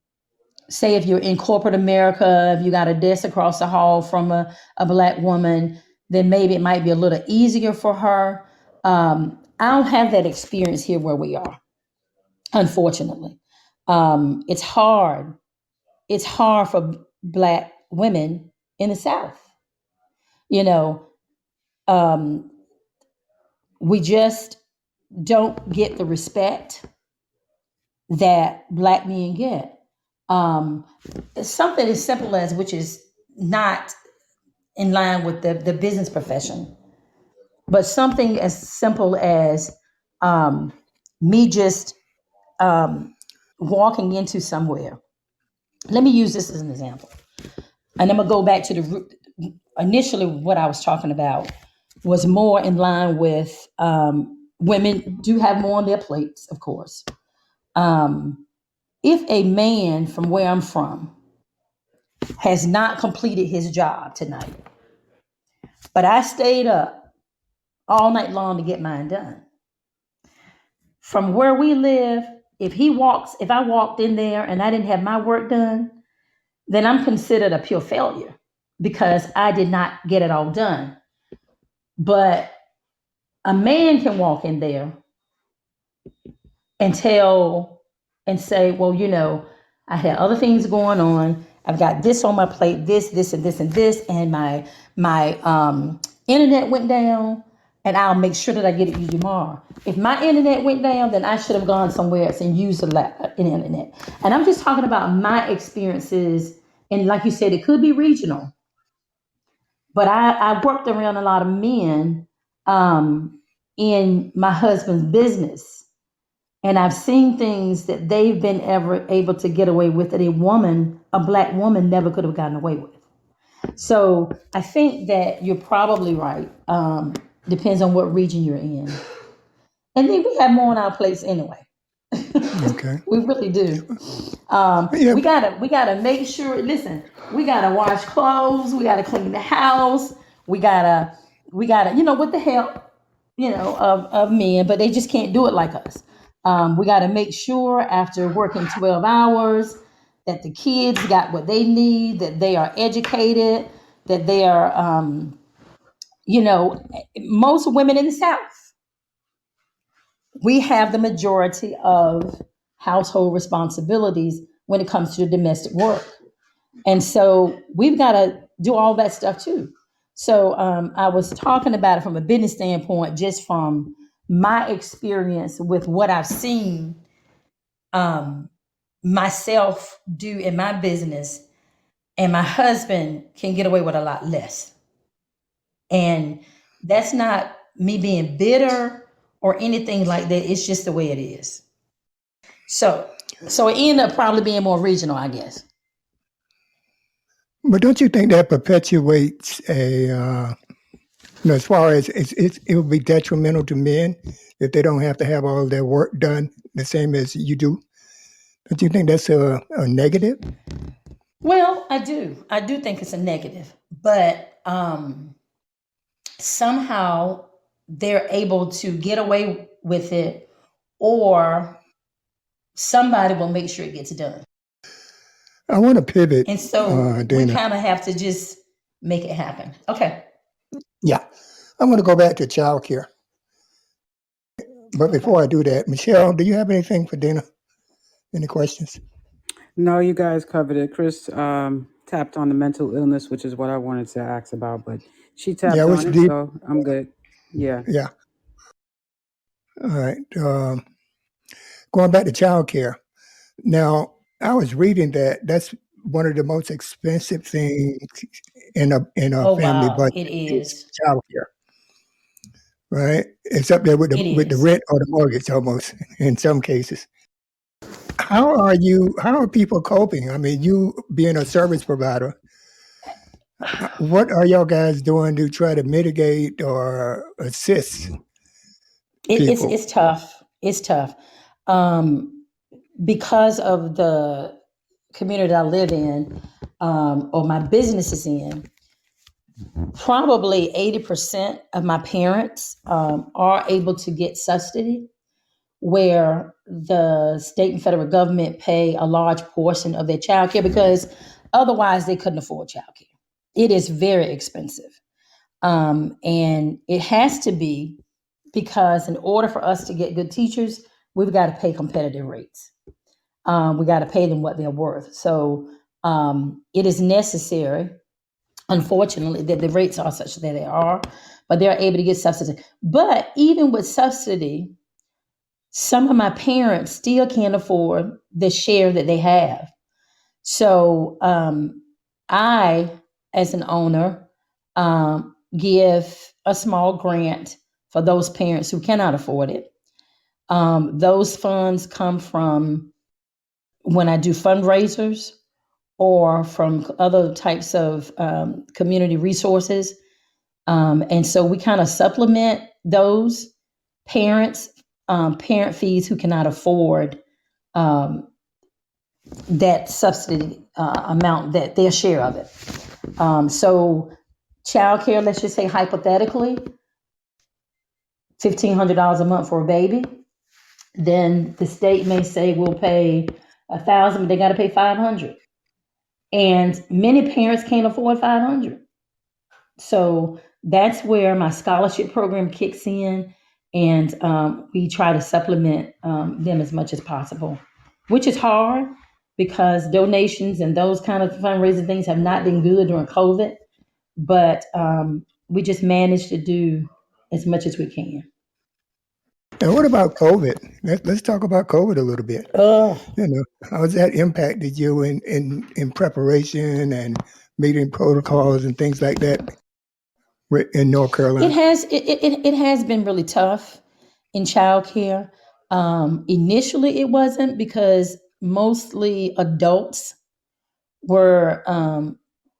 C: Say if you're in corporate America, if you got a desk across the hall from a black woman, then maybe it might be a little easier for her. I don't have that experience here where we are, unfortunately. It's hard. It's hard for Black women in the South. You know, um, we just don't get the respect that Black men get. Um, Something as simple as, which is not in line with the business profession, but something as simple as me just walking into somewhere. Let me use this as an example. And I'm going to go back to the root. Initially, what I was talking about was more in line with women do have more on their plates, of course. If a man from where I'm from has not completed his job tonight, but I stayed up all night long to get mine done. From where we live, if I walked in there and I didn't have my work done, then I'm considered a pure failure because I did not get it all done. But a man can walk in there and say, well, I had other things going on. I've got this on my plate, this, and this, and this, and my internet went down, and I'll make sure that I get it to you tomorrow. If my internet went down, then I should have gone somewhere else and used the internet. And I'm just talking about my experiences, and like you said, it could be regional. But I worked around a lot of men in my husband's business. And I've seen things that they've been ever able to get away with that a Black woman never could have gotten away with. So I think that you're probably right. Depends on what region you're in. And then we have more on our plates anyway.
A: Okay.
C: We really do.
A: Yeah.
C: We gotta make sure. Listen, we gotta wash clothes. We gotta clean the house. We gotta, with the help, of men, but they just can't do it like us. We gotta make sure after working 12 hours that the kids got what they need, that they are educated, that they are, most women in the South, we have the majority of household responsibilities when it comes to domestic work. And so we've got to do all that stuff too. So I was talking about it from a business standpoint, just from my experience with what I've seen myself do in my business, and my husband can get away with a lot less. And that's not me being bitter or anything like that. It's just the way it is. So it ended up probably being more regional, I guess.
A: But don't you think that perpetuates as far as it would be detrimental to men if they don't have to have all their work done the same as you do? Don't you think that's a negative?
C: Well, I do. I do think it's a negative, but somehow they're able to get away with it, or somebody will make sure it gets done.
A: I want to pivot.
C: And so we
A: Dena.
C: kind of have to just make it happen. Okay.
A: Yeah. I'm going to go back to childcare. But before I do that, Michelle, do you have anything for Dena? Any questions?
B: No, you guys covered it. Chris tapped on the mental illness, which is what I wanted to ask about, but she tapped
A: Yeah, it was
B: on it,
A: deep.
B: so I'm good. Yeah.
A: Yeah. All right. Going back to childcare. Now, I was reading that that's one of the most expensive things in a
C: Oh,
A: family
C: wow.
A: budget
C: It
A: is
C: is.
A: childcare. Right? It's up there with
C: It
A: the
C: is.
A: rent or the mortgage almost in some cases. How are people coping? I mean, you being a service provider, what are y'all guys doing to try to mitigate or assist people?
C: It's tough. It's tough. Because of the community I live in, or my business is in, probably 80% of my parents are able to get subsidy, where the state and federal government pay a large portion of their child care, because otherwise they couldn't afford child care. It is very expensive. And it has to be because in order for us to get good teachers, we've got to pay competitive rates. We got to pay them what they're worth. So it is necessary, unfortunately, that the rates are such that they are, but they're able to get subsidy. But even with subsidy, some of my parents still can't afford the share that they have. So I, as an owner, give a small grant for those parents who cannot afford it. Those funds come from when I do fundraisers or from other types of community resources. And so we kind of supplement those parents, parent fees who cannot afford that subsidy amount, that their share of it. So childcare, let's just say hypothetically, $1,500 a month for a baby. Then the state may say we'll pay $1,000, but they got to pay $500, and many parents can't afford $500. So that's where my scholarship program kicks in, and we try to supplement them as much as possible, which is hard because donations and those kind of fundraising things have not been good during COVID, but we just manage to do as much as we can.
A: And what about COVID? Let's talk about COVID a little bit.
C: Oh,
A: How's that impacted you in preparation and meeting protocols and things like that in North Carolina?
C: it has been really tough in childcare. Initially, it wasn't because mostly adults were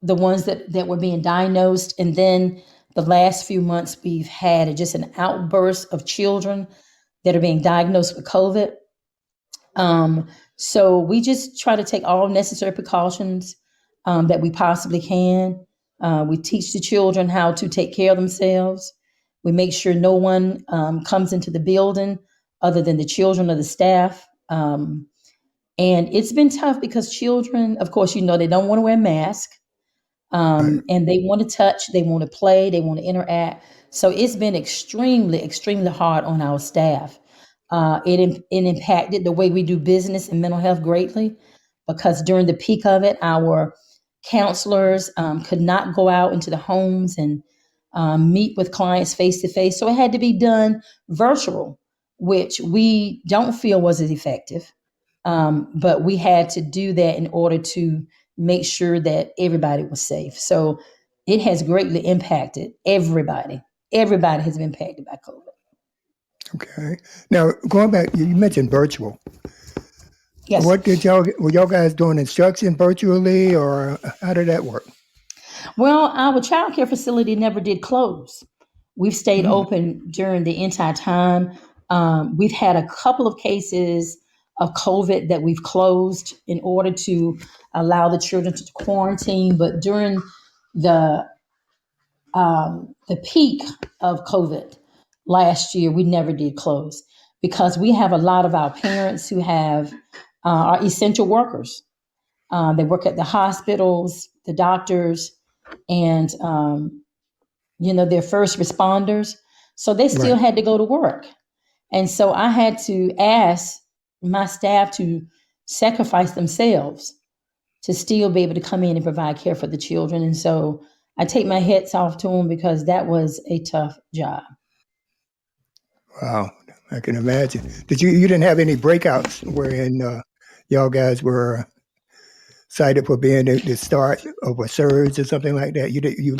C: the ones that were being diagnosed, and then the last few months we've had just an outburst of children that are being diagnosed with COVID. So we just try to take all necessary precautions that we possibly can. We teach the children how to take care of themselves. We make sure no one comes into the building other than the children or the staff. And it's been tough because children, of course, they don't want to wear a mask.
A: Right.
C: And they want to touch, they want to play, they want to interact. So it's been extremely, extremely hard on our staff. It impacted the way we do business and mental health greatly because during the peak of it, our counselors could not go out into the homes and meet with clients face to face. So it had to be done virtual, which we don't feel was as effective. But we had to do that in order to make sure that everybody was safe. So it has greatly impacted everybody. Everybody has been impacted by COVID.
A: Okay. Now, going back, you mentioned virtual.
C: Yes.
A: Were y'all guys doing instruction virtually, or how did that work?
C: Well, our child care facility never did close. We've stayed open during the entire time. We've had a couple of cases of COVID that we've closed in order to allow the children to quarantine. But during the peak of COVID last year, we never did close because we have a lot of our parents who have are essential workers. They work at the hospitals, the doctors, and they're first responders. So they still
A: Right.
C: had to go to work. And so I had to ask my staff to sacrifice themselves to still be able to come in and provide care for the children. And so I take my hats off to them because that was a tough job.
A: Wow, I can imagine. You didn't have any breakouts wherein y'all guys were cited for being the start of a surge or something like that?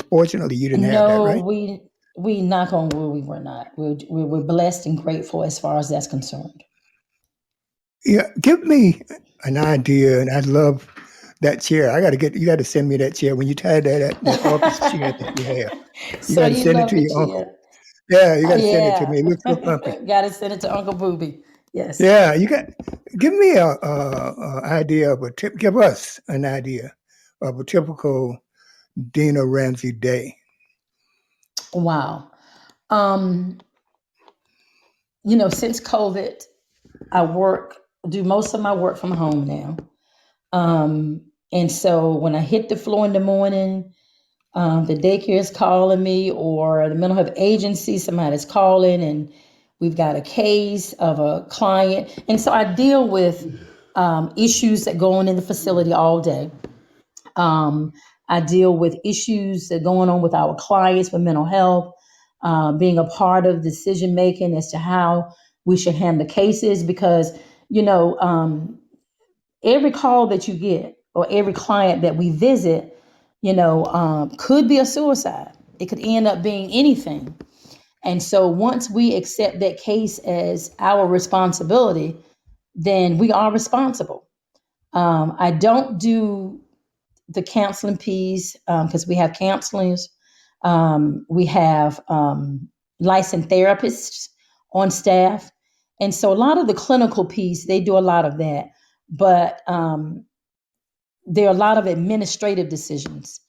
A: Fortunately, you didn't have that,
C: No,
A: right?
C: we knock on wood, we were not. We're blessed and grateful as far as that's concerned.
A: Yeah, give me an idea, and I'd love that chair. You got to send me that chair when you tie that office chair that you have. You
C: So
A: got to
C: you
A: send it
C: love
A: to
C: the
A: your uncle.
C: chair.
A: Yeah, you got to send it to
C: Yeah.
A: me. It looks so comfy.
C: Got to send it to Uncle Booby. Yes.
A: Yeah, give me a idea of give us an idea of a typical Dena Ramsey day.
C: Wow. Since COVID, do most of my work from home now. And so when I hit the floor in the morning, the daycare is calling me or the mental health agency, somebody's calling and We've got a case of a client. And so I deal with issues that go on in the facility all day. I deal with issues that are going on with our clients with mental health, being a part of decision making as to how we should handle cases because, you know, every call that you get or every client that we visit, could be a suicide. It could end up being anything. And so once we accept that case as our responsibility, then we are responsible. I don't do the counseling piece because we have counselors. We have licensed therapists on staff. And so a lot of the clinical piece, they do a lot of that. But there are a lot of administrative decisions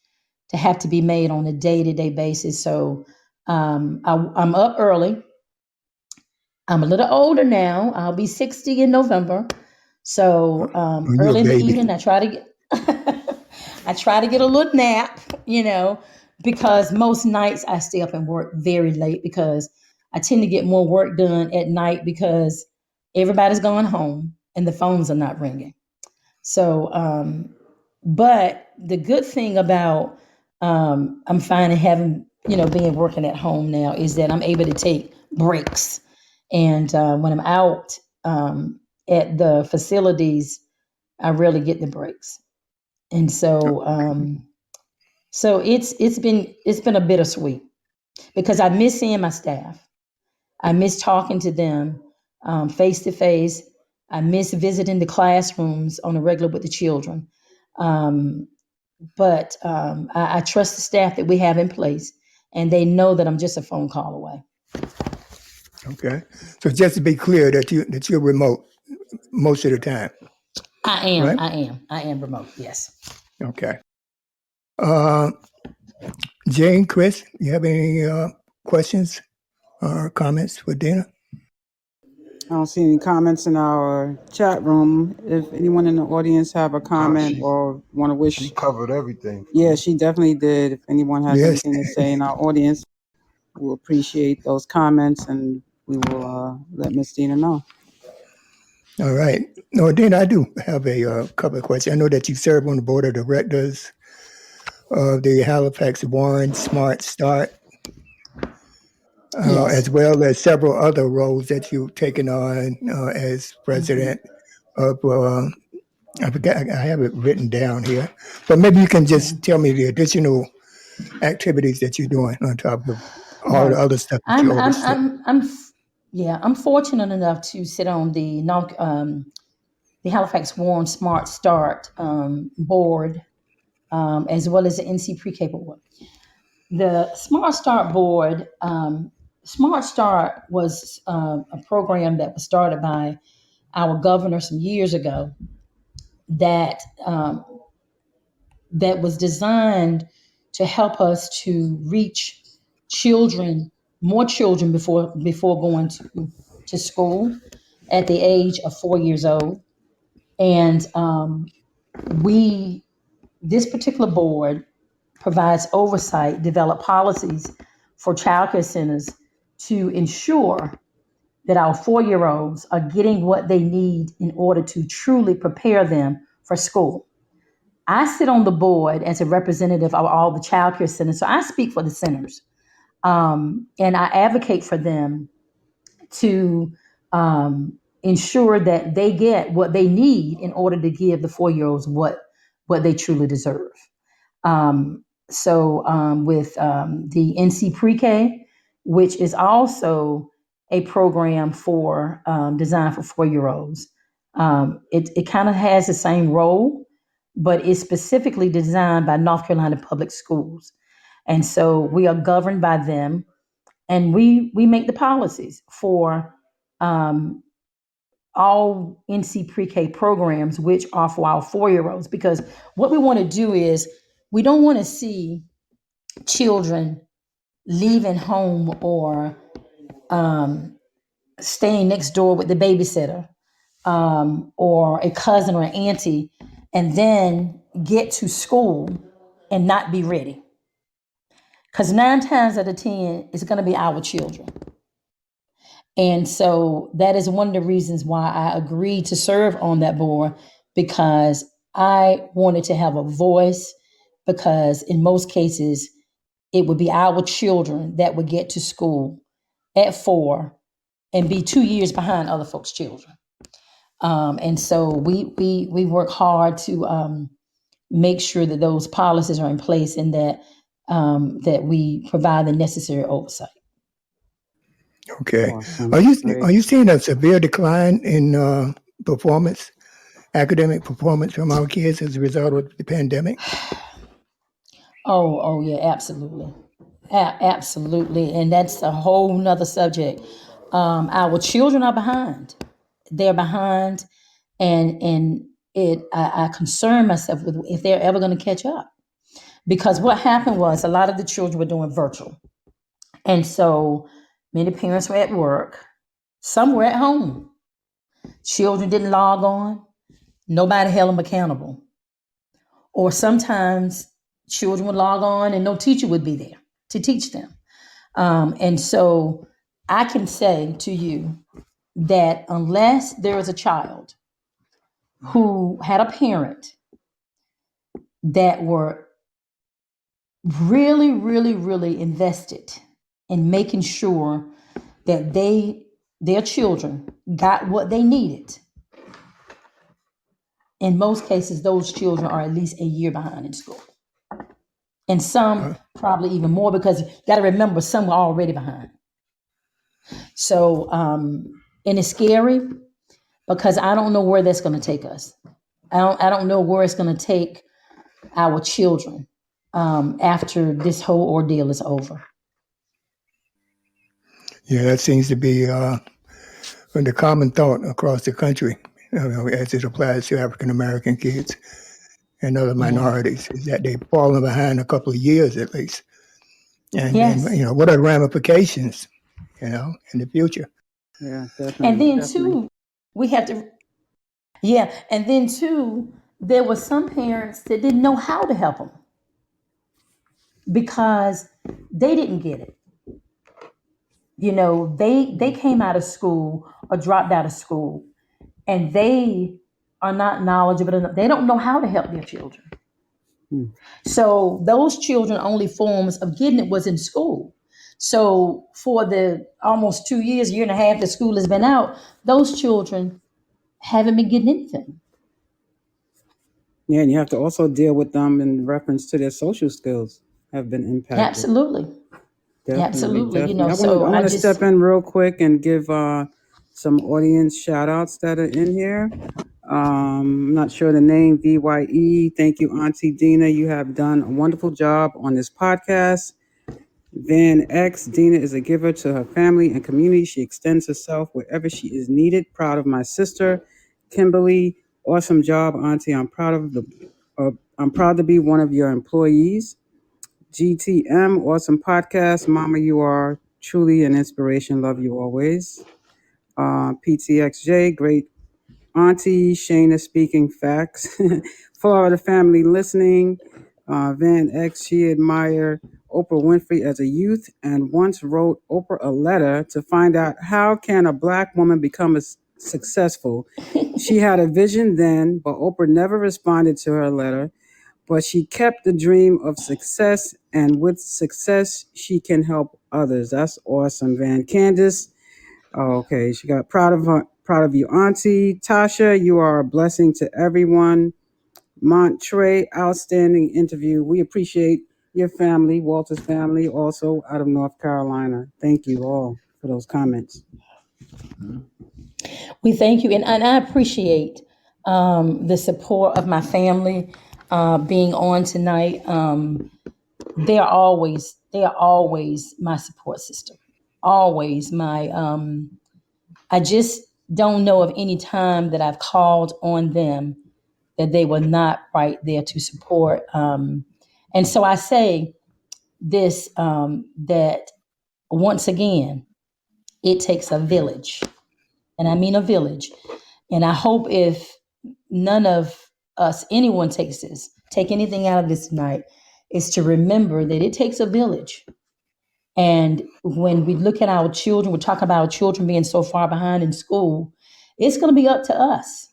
C: to have to be made on a day-to-day basis. So I'm up early. I'm a little older now. I'll be 60 in November. So
A: You're a
C: early in the
A: baby.
C: evening, I try to get I try to get a little nap, because most nights I stay up and work very late because I tend to get more work done at night because everybody's going home and the phones are not ringing. So, but the good thing about I'm finding having, being working at home now is that I'm able to take breaks. And when I'm out at the facilities, I rarely get the breaks. And so it's been a bittersweet because I miss seeing my staff. I miss talking to them face to face. I miss visiting the classrooms on a regular with the children. Um, but I trust the staff that we have in place, and they know that I'm just a phone call away.
A: Okay. So just to be clear that you're remote most of the time,
C: I am.
A: right?
C: I am remote. Yes.
A: Okay. Uh, Jane, Chris, you have any questions or comments for Dena?
B: I don't see any comments in our chat room. If anyone in the audience have a comment
D: She
B: or want to
D: she
B: wish,
D: covered everything for
B: yeah,
D: me.
B: she definitely did. If anyone has
A: Yes.
B: anything to say in our audience, we'll appreciate those comments and we will let Miss Dena know.
A: All right. No, Dena, I do have a couple of questions. I know that you serve on the board of directors of the Halifax-Warren Smart Start,
C: Yes.
A: as well as several other roles that you've taken on as president of. I forgot. I have it written down here, but maybe you can
C: Yeah.
A: just tell me the additional activities that you're doing on top of all the
C: Right.
A: other stuff that you
C: I'm I'm
A: oversee.
C: I'm I'm f- yeah, I'm fortunate enough to sit on the Halifax-Warren Smart Start board, as well as the NC Pre-K board. The Smart Start board, Smart Start was a program that was started by our governor some years ago that that was designed to help us to reach children, more children before going to school at the age of 4 years old. And we this particular board provides oversight, develop policies for childcare centers to ensure that our 4-year-olds are getting what they need in order to truly prepare them for school. I sit on the board as a representative of all the childcare centers, so I speak for the centers, and I advocate for them to ensure that they get what they need in order to give the 4-year-olds what they truly deserve. With the NC Pre-K, which is also a program for designed for 4-year-olds, it kind of has the same role, but it's specifically designed by North Carolina Public Schools, and so we are governed by them, and we make the policies for um, all NC Pre-K programs, which are for our 4-year-olds, because what we want to do is we don't want to see children leaving home or um, staying next door with the babysitter or a cousin or an auntie, and then get to school and not be ready. Because 9 times out of 10, it's going to be our children. And so that is one of the reasons why I agreed to serve on that board, because I wanted to have a voice, because in most cases, it would be our children that would get to school at 4 and be 2 years behind other folks' children. And so we work hard to make sure that those policies are in place, and that we provide the necessary oversight.
A: Okay.
B: Awesome.
A: Are
B: Great.
A: you seeing a severe decline in performance, academic performance from our kids as a result of the pandemic?
C: Oh yeah, absolutely. Absolutely. And that's a whole nother subject. Our children are behind. They're behind, and I concern myself with if they're ever going to catch up. Because what happened was a lot of the children were doing virtual. And so many parents were at work, some were at home. Children didn't log on, nobody held them accountable. Or sometimes children would log on and no teacher would be there to teach them. And so I can say to you that unless there is a child who had a parent that were really, really, really invested in making sure that their children got what they needed, in most cases, those children are at least a year behind in school. And some probably even more, because you got to remember, some were already behind. So, and it's scary because I don't know where that's going to take us. I don't know where it's going to take our children after this whole ordeal is over.
A: Yeah, that seems to be the common thought across the country, as it applies to African American kids and other minorities, is that they've fallen behind a couple of years at least. And
C: Yes.
A: what are the ramifications, in the future?
B: Yeah, definitely.
C: And then
B: definitely.
C: too, we have to, yeah. And then too, there were some parents that didn't know how to help them because they didn't get it. They came out of school or dropped out of school, and they are not knowledgeable enough. They don't know how to help their children. So those children only forms of getting it was in school. So for the almost 2 years, year and a half that school has been out, those children haven't been getting anything.
B: Yeah, and you have to also deal with them in reference to their social skills have been impacted.
C: Absolutely.
B: Definitely,
C: Absolutely.
B: definitely. I want to step in real quick and give some audience shout outs that are in here. I'm not sure the name, VYE. Thank you, Auntie Dena. You have done a wonderful job on this podcast. Van X, Dena is a giver to her family and community. She extends herself wherever she is needed. Proud of my sister, Kimberly. Awesome job, Auntie. I'm proud to be one of your employees. GTM, awesome podcast. Mama, you are truly an inspiration. Love you always. PTXJ, great auntie. Shayna speaking facts. Florida family listening. Van X, she admired Oprah Winfrey as a youth and once wrote Oprah a letter to find out how can a Black woman become successful. She had a vision then, but Oprah never responded to her letter. But she kept the dream of success, and with success, she can help others. That's awesome, Van. Candace, okay, she got proud of you, Auntie. Tasha, you are a blessing to everyone. Montre, outstanding interview. We appreciate your family, Walter's family, also out of North Carolina. Thank you all for those comments.
C: We thank you, and I appreciate the support of my family being on tonight. They are always my support system. Always my. I just don't know of any time that I've called on them that they were not right there to support. And so I say this, that once again, it takes a village, and I mean a village. And I hope if none of us, anyone take anything out of this tonight, is to remember that it takes a village. And when we look at our children, we talk about children being so far behind in school, it's going to be up to us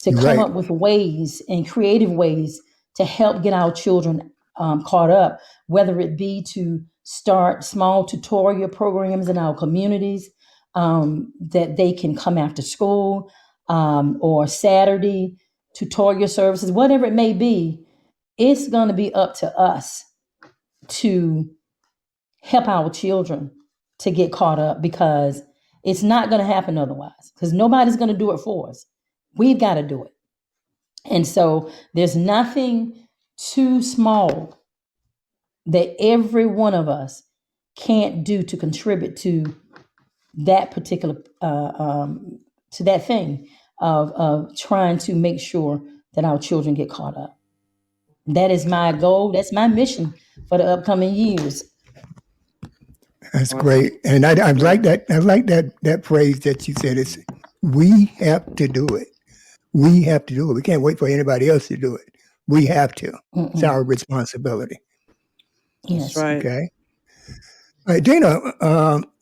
C: to
A: You're
C: come
A: right.
C: up with ways and creative ways to help get our children caught up, whether it be to start small tutorial programs in our communities that they can come after school or Saturday tutorial services, whatever it may be. It's going to be up to us to help our children to get caught up because it's not going to happen otherwise because nobody's going to do it for us. We've got to do it. And so there's nothing too small that every one of us can't do to contribute to that particular to that thing of trying to make sure that our children get caught up. That is my goal. That's my mission for the upcoming years.
A: That's great. And I like that. I like that phrase that you said. It's we have to do it. We have to do it. We can't wait for anybody else to do it. We have to. It's our responsibility.
C: Yes.
B: That's right.
A: Okay. All right, Dena,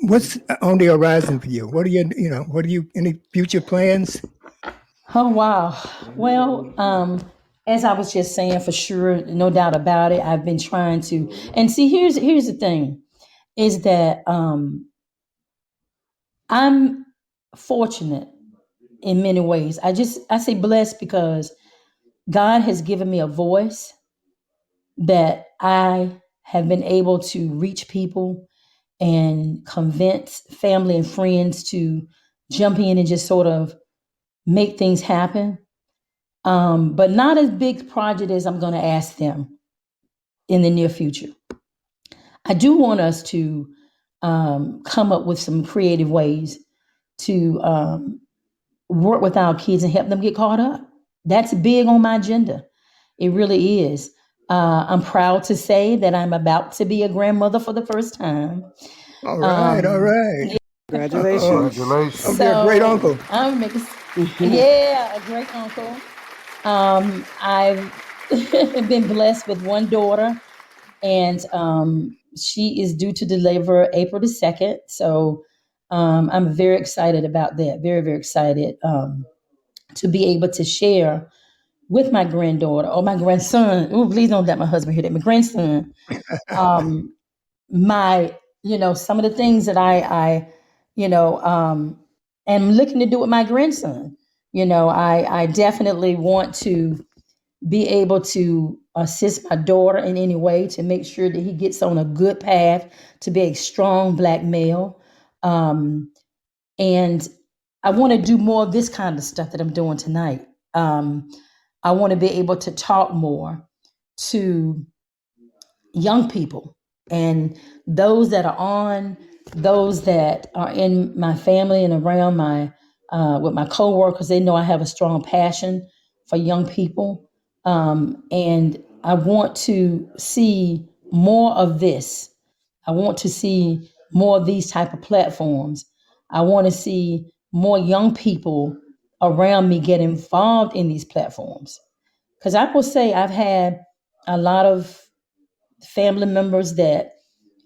A: what's on the horizon for you? What are you, any future plans?
C: Oh wow. Well, as I was just saying, for sure, no doubt about it. I've been trying to, and see, here's the thing, is that I'm fortunate in many ways. I say blessed because God has given me a voice that I have been able to reach people and convince family and friends to jump in and just sort of make things happen. But not as big project as I'm going to ask them in the near future. I do want us to come up with some creative ways to work with our kids and help them get caught up. That's big on my agenda. It really is. I'm proud to say that I'm about to be a grandmother for the first time.
A: All right, all right.
B: Congratulations.
D: Congratulations.
A: I'll be a great uncle.
C: I'm making, yeah, a great uncle. I've been blessed with one daughter, and she is due to deliver April the 2nd. So I'm very excited about that. Very, very excited to be able to share with my granddaughter or my grandson. Oh, please don't let my husband hear that. My grandson, my, some of the things that I am looking to do with my grandson. I definitely want to be able to assist my daughter in any way to make sure that he gets on a good path to be a strong Black male. And I want to do more of this kind of stuff that I'm doing tonight. I want to be able to talk more to young people and those that are in my family and around my with my coworkers. They know I have a strong passion for young people, and I want to see more of this. I want to see more of these type of platforms. I want to see more young people around me get involved in these platforms. Because I will say I've had a lot of family members that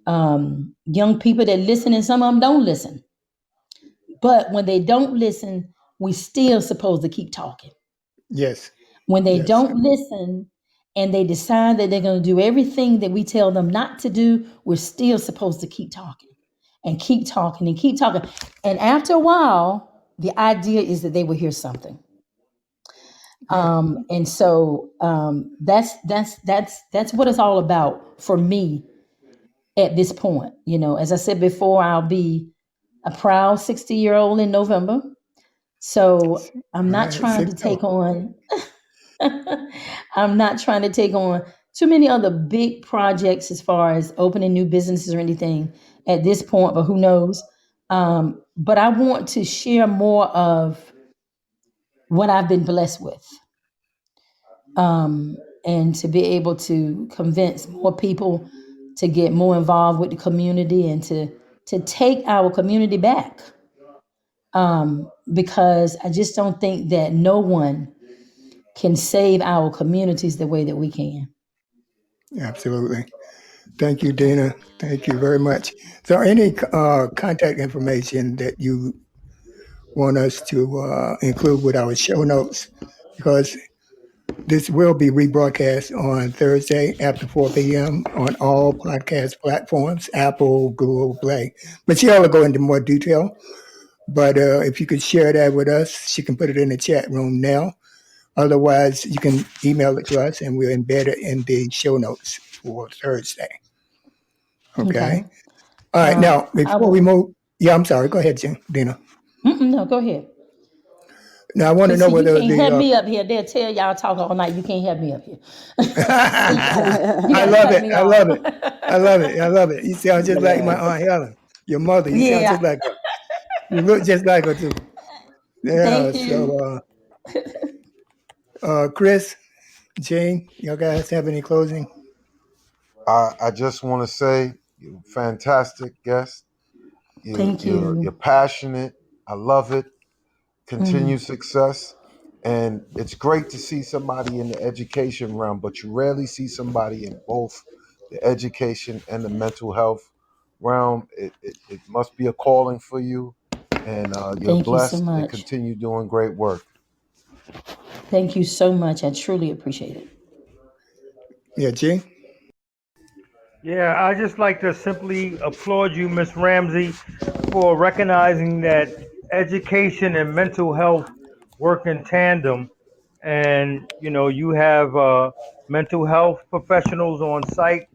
C: young people that listen, and some of them don't listen. But when they don't listen, we still supposed to keep talking.
A: Yes,
C: When they
A: yes.
C: don't listen and they decide that they're going to do everything that we tell them not to do, we're still supposed to keep talking and keep talking and keep talking. And after a while, the idea is that they will hear something. And so that's what it's all about for me at this point. As I said before, I'll be a proud 60-year-old in November. So I'm
A: All
C: not
A: right,
C: trying
A: sit
C: to
A: down.
C: take on I'm not trying to take on too many other big projects as far as opening new businesses or anything at this point, but who knows? But I want to share more of what I've been blessed with, and to be able to convince more people to get more involved with the community and to take our community back. Because I just don't think that no one can save our communities the way that we can.
A: Absolutely. Thank you, Dena. Thank you very much. So, any contact information that you want us to include with our show notes? Because this will be rebroadcast on Thursday after 4 p.m. on all podcast platforms, Apple, Google Play. Michelle will go into more detail, but if you could share that with us, she can put it in the chat room now. Otherwise, you can email it to us and we'll embed it in the show notes for Thursday. Okay.
C: Okay.
A: All right. Now,
C: I
A: before we
C: will.
A: move, yeah, I'm sorry. Go ahead, Dina.
C: No, go ahead.
A: Now, I want to
C: Cause
A: know
C: see, you
A: whether
C: can't have
A: the
C: me up here. They'll tell y'all talk all night. You can't have me up here. So you
A: I
C: gotta
A: love
C: cut
A: it.
C: me
A: I
C: off.
A: love it. I love it. I love it. You sound just like my Aunt Helen, your mother. You sound
C: Yeah.
A: just like her. You look just like her too. Yeah.
C: Thank you.
A: So, Chris, Jane, y'all guys have any closing?
D: I just want to say you're a fantastic guest.
C: Thank
D: You're
C: you.
D: passionate. I love it. Continued success. And it's great to see somebody in the education realm, but you rarely see somebody in both the education and the mental health realm. It must be a calling for you, and you're
C: Thank you so
D: blessed and
C: much.
D: continue doing great work.
C: Thank you so much. I truly appreciate it.
A: Yeah, Jane.
E: Yeah, I just like to simply applaud you, Miss Ramsey, for recognizing that education and mental health work in tandem, and you have mental health professionals on site,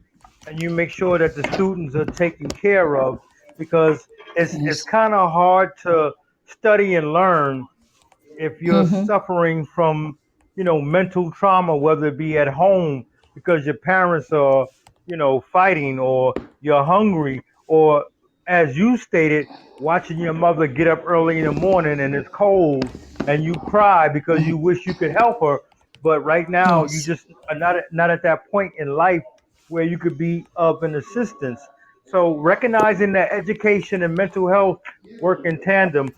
E: and you make sure that the students are taken care of, because it's
C: Yes.
E: kind of hard to study and learn if you're suffering from mental trauma, whether it be at home because your parents are fighting, or you're hungry, or as you stated, watching your mother get up early in the morning and it's cold and you cry because you wish you could help her, but right now you
C: Yes.
E: just are not at that point in life where you could be of an assistance. So recognizing that education and mental health work in tandem,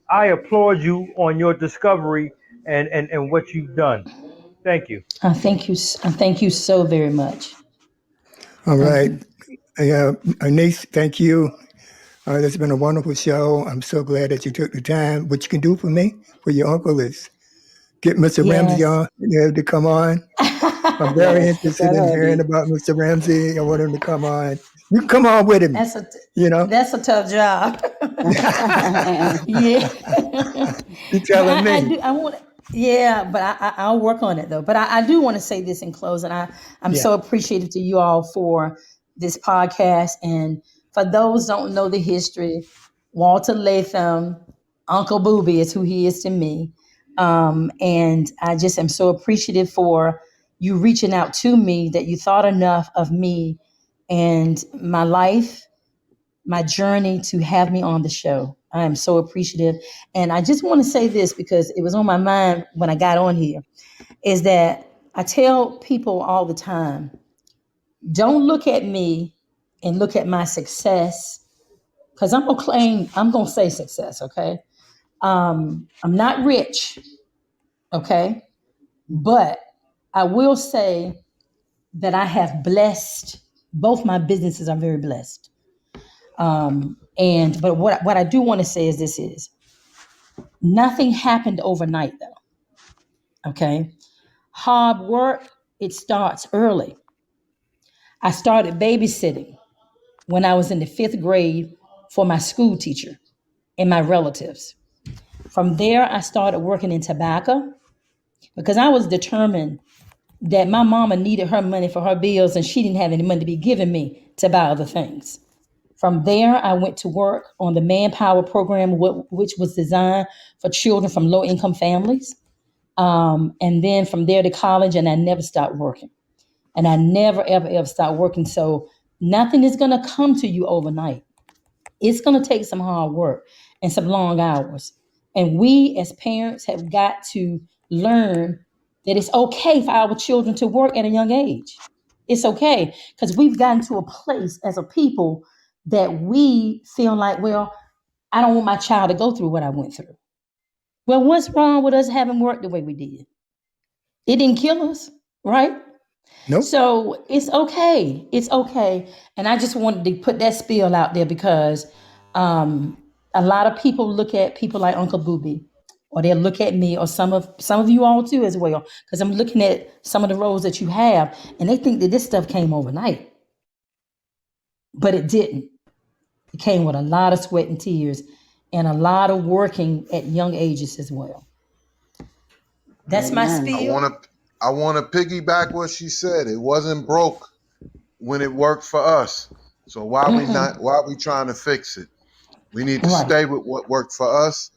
E: I applaud you on your discovery and what you've done. Thank you.
C: Thank you. Thank you so very much.
A: All
C: Thank
A: right.
C: you.
A: Anise, thank you. This has been a wonderful show. I'm so glad that you took the time. What you can do for me, for your uncle, is get Mr. Ramsey
C: Yes.
A: on to come on. I'm very interested in hearing about Mr. Ramsey. I want him to come on. You can come on with him,
C: That's a
A: you know.
C: that's a tough job. Yeah.
A: You
C: But
A: telling
C: I
A: me.
C: do I want yeah, but I'll work on it though. But I do want to say this in closing. I'm
A: Yeah.
C: so appreciative to you all for this podcast. And for those don't know the history, Walter Latham, Uncle Booby is who he is to me. And I just am so appreciative for you reaching out to me, that you thought enough of me and my life, my journey, to have me on the show. I am so appreciative. And I just want to say this because it was on my mind when I got on here, is that I tell people all the time, don't look at me and look at my success, because I'm gonna say success, okay? I'm not rich, okay? But I will say that I have blessed, both my businesses are very blessed. And but what I do want to say is this: is nothing happened overnight though. Okay. Hard work, it starts early. I started babysitting when I was in the 5th grade for my school teacher and my relatives. From there, I started working in tobacco because I was determined that my mama needed her money for her bills and she didn't have any money to be giving me to buy other things. From there, I went to work on the Manpower program, which was designed for children from low income families. And then from there to college, and I never stopped working. And I never, ever, ever stopped working. So nothing is going to come to you overnight. It's going to take some hard work and some long hours. And we as parents have got to learn that it's okay for our children to work at a young age. It's okay because we've gotten to a place as a people that we feel like, well, I don't want my child to go through what I went through. Well, what's wrong with us having worked the way we did? It didn't kill us, right?
A: Nope.
C: So it's okay. It's okay. And I just wanted to put that spiel out there because a lot of people look at people like Uncle Booby, or they'll look at me, or some of you all too as well, because I'm looking at some of the roles that you have, and they think that this stuff came overnight, but it didn't. It came with a lot of sweat and tears, and a lot of working at young ages as well. That's my
B: Amen.
C: spiel.
D: I want to piggyback what she said. It wasn't broke when it worked for us. So why are we trying to fix it? We need to
C: Right.
D: stay with what worked for us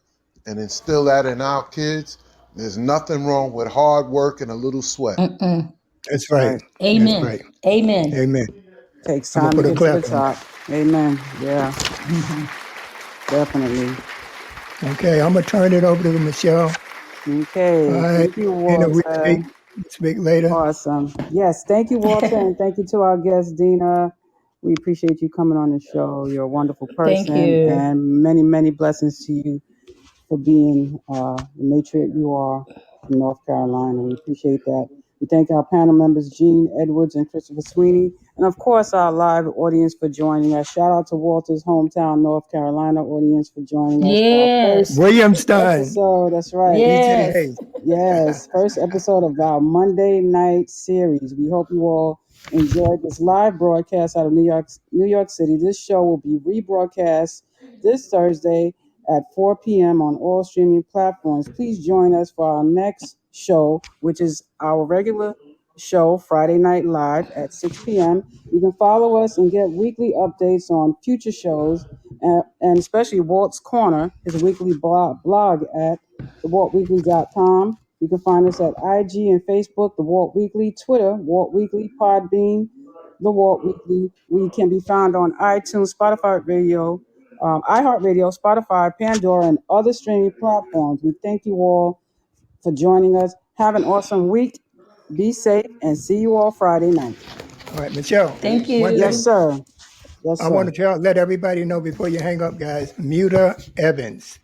D: and instill that in our kids. There's nothing wrong with hard work and a little sweat.
A: That's right.
B: Right.
A: That's
C: Amen.
A: right.
C: Amen.
A: Amen.
B: Takes
A: I'm gonna
B: time to
A: put a
B: get to the
A: clap on
B: top. Amen. Yeah, definitely.
A: that. Okay, I'm gonna turn it over to Michelle.
B: Okay.
A: All right.
B: Thank you,
A: Dena, we
B: Walter.
A: speak later.
B: Awesome. Yes. Thank you, Walter. And thank you to our guest, Dena. We appreciate you coming on the show. You're a wonderful
C: Thank
B: person,
C: you.
B: and many, many blessings to you for being the matriarch you are from North Carolina. We appreciate that. We thank our panel members, Gene Edwards and Christopher Sweeney, and of course our live audience for joining us. Shout out to Walter's hometown, North Carolina audience for joining us for our
C: Yes.
B: first
A: Williamston,
B: episode. That's right.
C: Yes.
B: Yes, first episode of our Monday night series. We hope you all enjoyed this live broadcast out of New York City. This show will be rebroadcast this Thursday at 4 p.m. on all streaming platforms. Please join us for our next show, which is our regular show, Friday Night Live at 6 p.m. You can follow us and get weekly updates on future shows, and especially Walt's Corner, his weekly blog at thewaltweekly.com. You can find us at IG and Facebook, The Walt Weekly, Twitter, Walt Weekly, Podbean, The Walt Weekly. We can be found on iTunes, Spotify Radio, iHeartRadio, Spotify, Pandora, and other streaming platforms. We thank you all for joining us. Have an awesome week. Be safe, and see you all Friday night.
A: All right, Michelle.
C: Thank you.
A: One
B: Yes,
A: thing
B: sir. Yes,
A: I
B: sir.
A: want to let everybody know before you hang up, guys. Muta Evans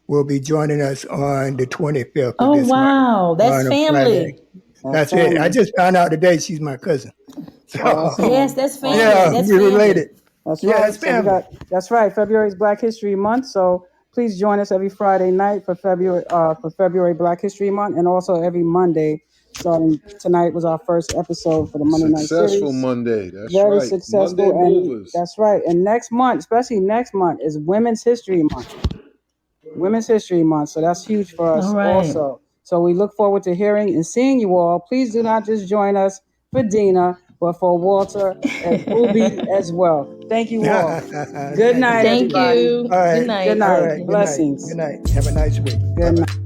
A: will be joining us on the 25th
C: Oh,
A: of this month,
C: wow. That's
A: on a Friday.
C: family.
A: That's it. I just found out today she's my cousin. So,
B: Awesome.
C: Yes, that's family.
A: yeah,
C: That's
A: we
C: family.
A: related.
B: That's
A: Yeah,
B: right.
A: that's
B: So we
A: family.
B: that's right. February is Black History Month, so please join us every Friday night for February Black History Month, and also every Monday. Starting tonight was our first episode for the Monday night
D: Successful
B: series.
D: Monday. That's
B: Very
D: right.
B: successful,
D: Monday
B: and
D: movers.
B: that's right. And next month, especially next month, is Women's History Month. Women's History Month, so that's huge for us
C: All right.
B: also. So we look forward to hearing and seeing you all. Please do not just join us for Dena, but for Walter and Booby as well. Thank you all. Good
A: Thank
B: night,
A: you.
C: Thank
B: everybody.
C: you.
A: All right.
C: Good night.
B: Good
A: All
B: night.
A: right. Good night.
B: Blessings.
A: Good night. Have a nice week.
B: Good
A: Bye-bye.
B: night.